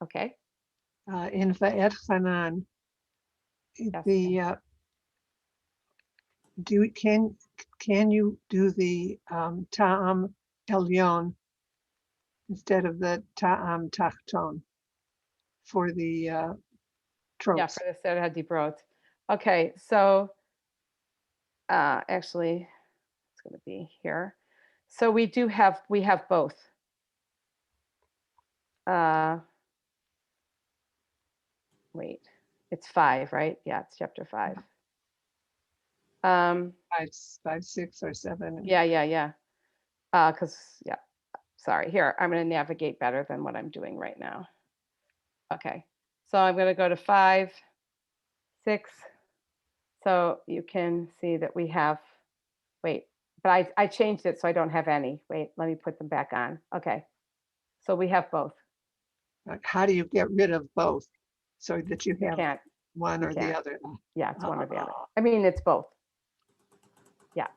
Okay. In Va'et Hanan, Yes. can you do the Ta'am Elyon instead of the Ta'am Tachton for the tropes? Yeah, for the Serah Dibrot. Okay, so actually, it's going to be here. So we have both. Wait, it's 5, right? Yeah, it's chapter 5. 5, 6, or 7. Yeah. Sorry. Here, I'm going to navigate better than what I'm doing right now. Okay, so I'm going to go to 5, 6, So you can see that we have, wait, but I changed it so I don't have any. Wait, let me put them back on. Okay. So we have both. Like, how do you get rid of both so that you You have can't. one you or the can't. other? Yeah, it's one or the other. I mean, it's both. Yeah.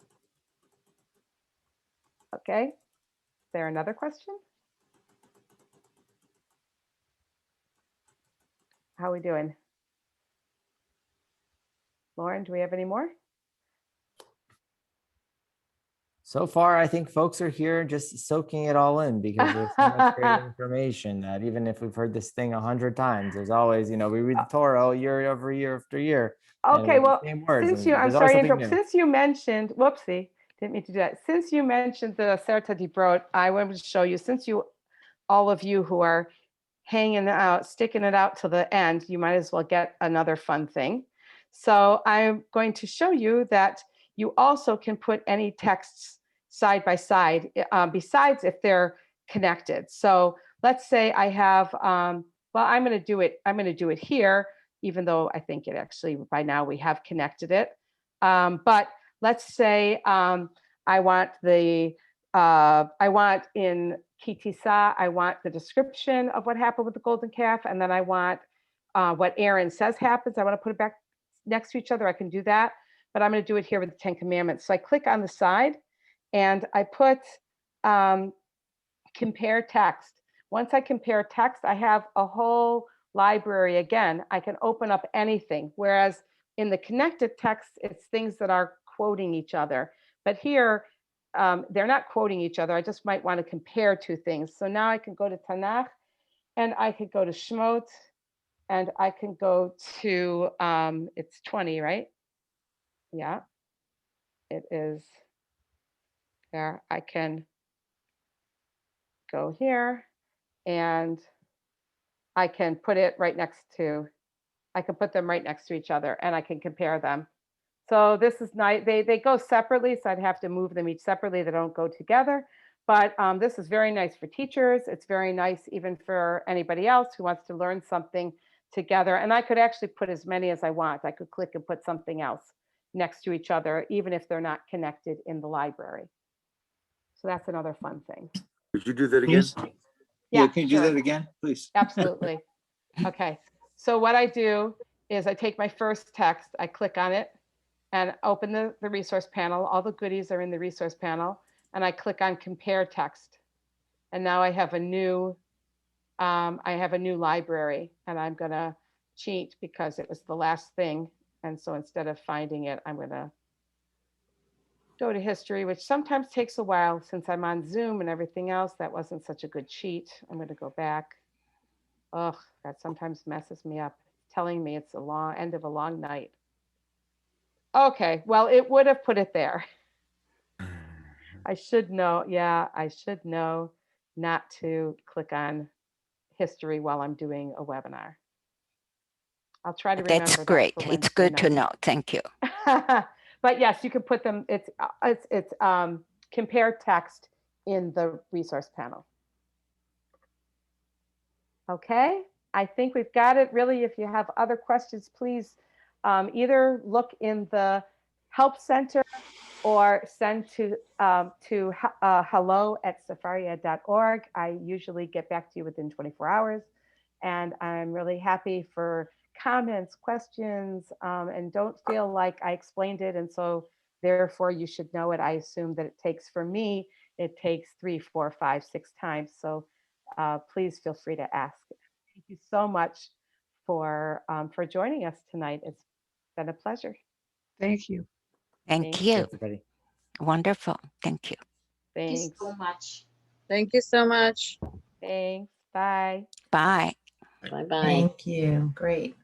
Okay. Is there another question? How are we doing? Lauren, do we have any more? So far, I think folks are here just soaking it all in because there's so much great information that even if we've heard this thing 100 times, there's always, we read the Torah all year over year after year. and Okay, with the well, same words, since and you, I'm there's always sorry to something interrupt. new. Since you mentioned, whoopsie, didn't mean to do that. Since you mentioned the Serta di Brot, I wanted to show you, since you, all of you who are hanging out, sticking it out to the end, you might as well get another fun thing. So I'm going to show you that you also can put any texts side by side, besides if they're connected. So let's say I have, well, I'm going to do it here, even though I think it actually by now we have connected it. But let's say I want in Kitisa, I want the description of what happened with the golden calf, and then I want what Aaron says happens. I want to put it back next to each other. I can do that, but I'm going to do it here with the 10 Commandments. So I click on the side and I put compare text. Once I compare text, I have a whole library again. I can open up anything, whereas in the connected text, it's things that are quoting each other. But here, they're not quoting each other. I just might want to compare two things. So now I can go to Tanakh, and I could go to Shemot, and I can go to, it's 20, right? Yeah, it is there. I can go here, and I can put it right next to, I can put them right next to each other, and I can compare them. So this is nice. They go separately, so I'd have to move them each separately. They don't go together. But this is very nice for teachers. It's very nice even for anybody else who wants to learn something together. And I could actually put as many as I want. I could click and put something else next to each other, even if they're not connected in the library. So that's another fun thing. Could you do that again? Yeah, can you do sure. that again, please? Absolutely. Okay. So what I do is I take my first text, I click on it, and open the resource panel. All the goodies are in the resource panel, and I click on compare text. And now I have a new library, and I'm gonna cheat because it was the last thing. And so instead of finding it, I'm gonna go to history, which sometimes takes a while since I'm on Zoom and everything else. That wasn't such a good cheat. I'm gonna go back. Ugh, that sometimes messes me up, telling me it's a end of a long night. Okay, well, it would have put it there. I should know, yeah, I should know not to click on history while I'm doing a webinar. I'll try to remember That's that great. for It's Wednesday good to night. know. Thank you. But yes, you can put them, it's compare text in the resource panel. Okay, I think we've got it. Really, if you have other questions, please either look in the help center or send to hello@sefaria.org. I usually get back to you within 24 hours. And I'm really happy for comments, questions, and don't feel like I explained it. And so therefore you should know it. I assume that it takes, for me, it takes 3, 4, 5, 6 times. So please feel free to ask. Thank you so much for joining us tonight. It's been a pleasure. Thank you. Thank you. Everybody. Wonderful. Thank you. Thank you Thanks. so much. Thank you so much. Thanks. Bye. Bye. Bye-bye. Thank you. Great.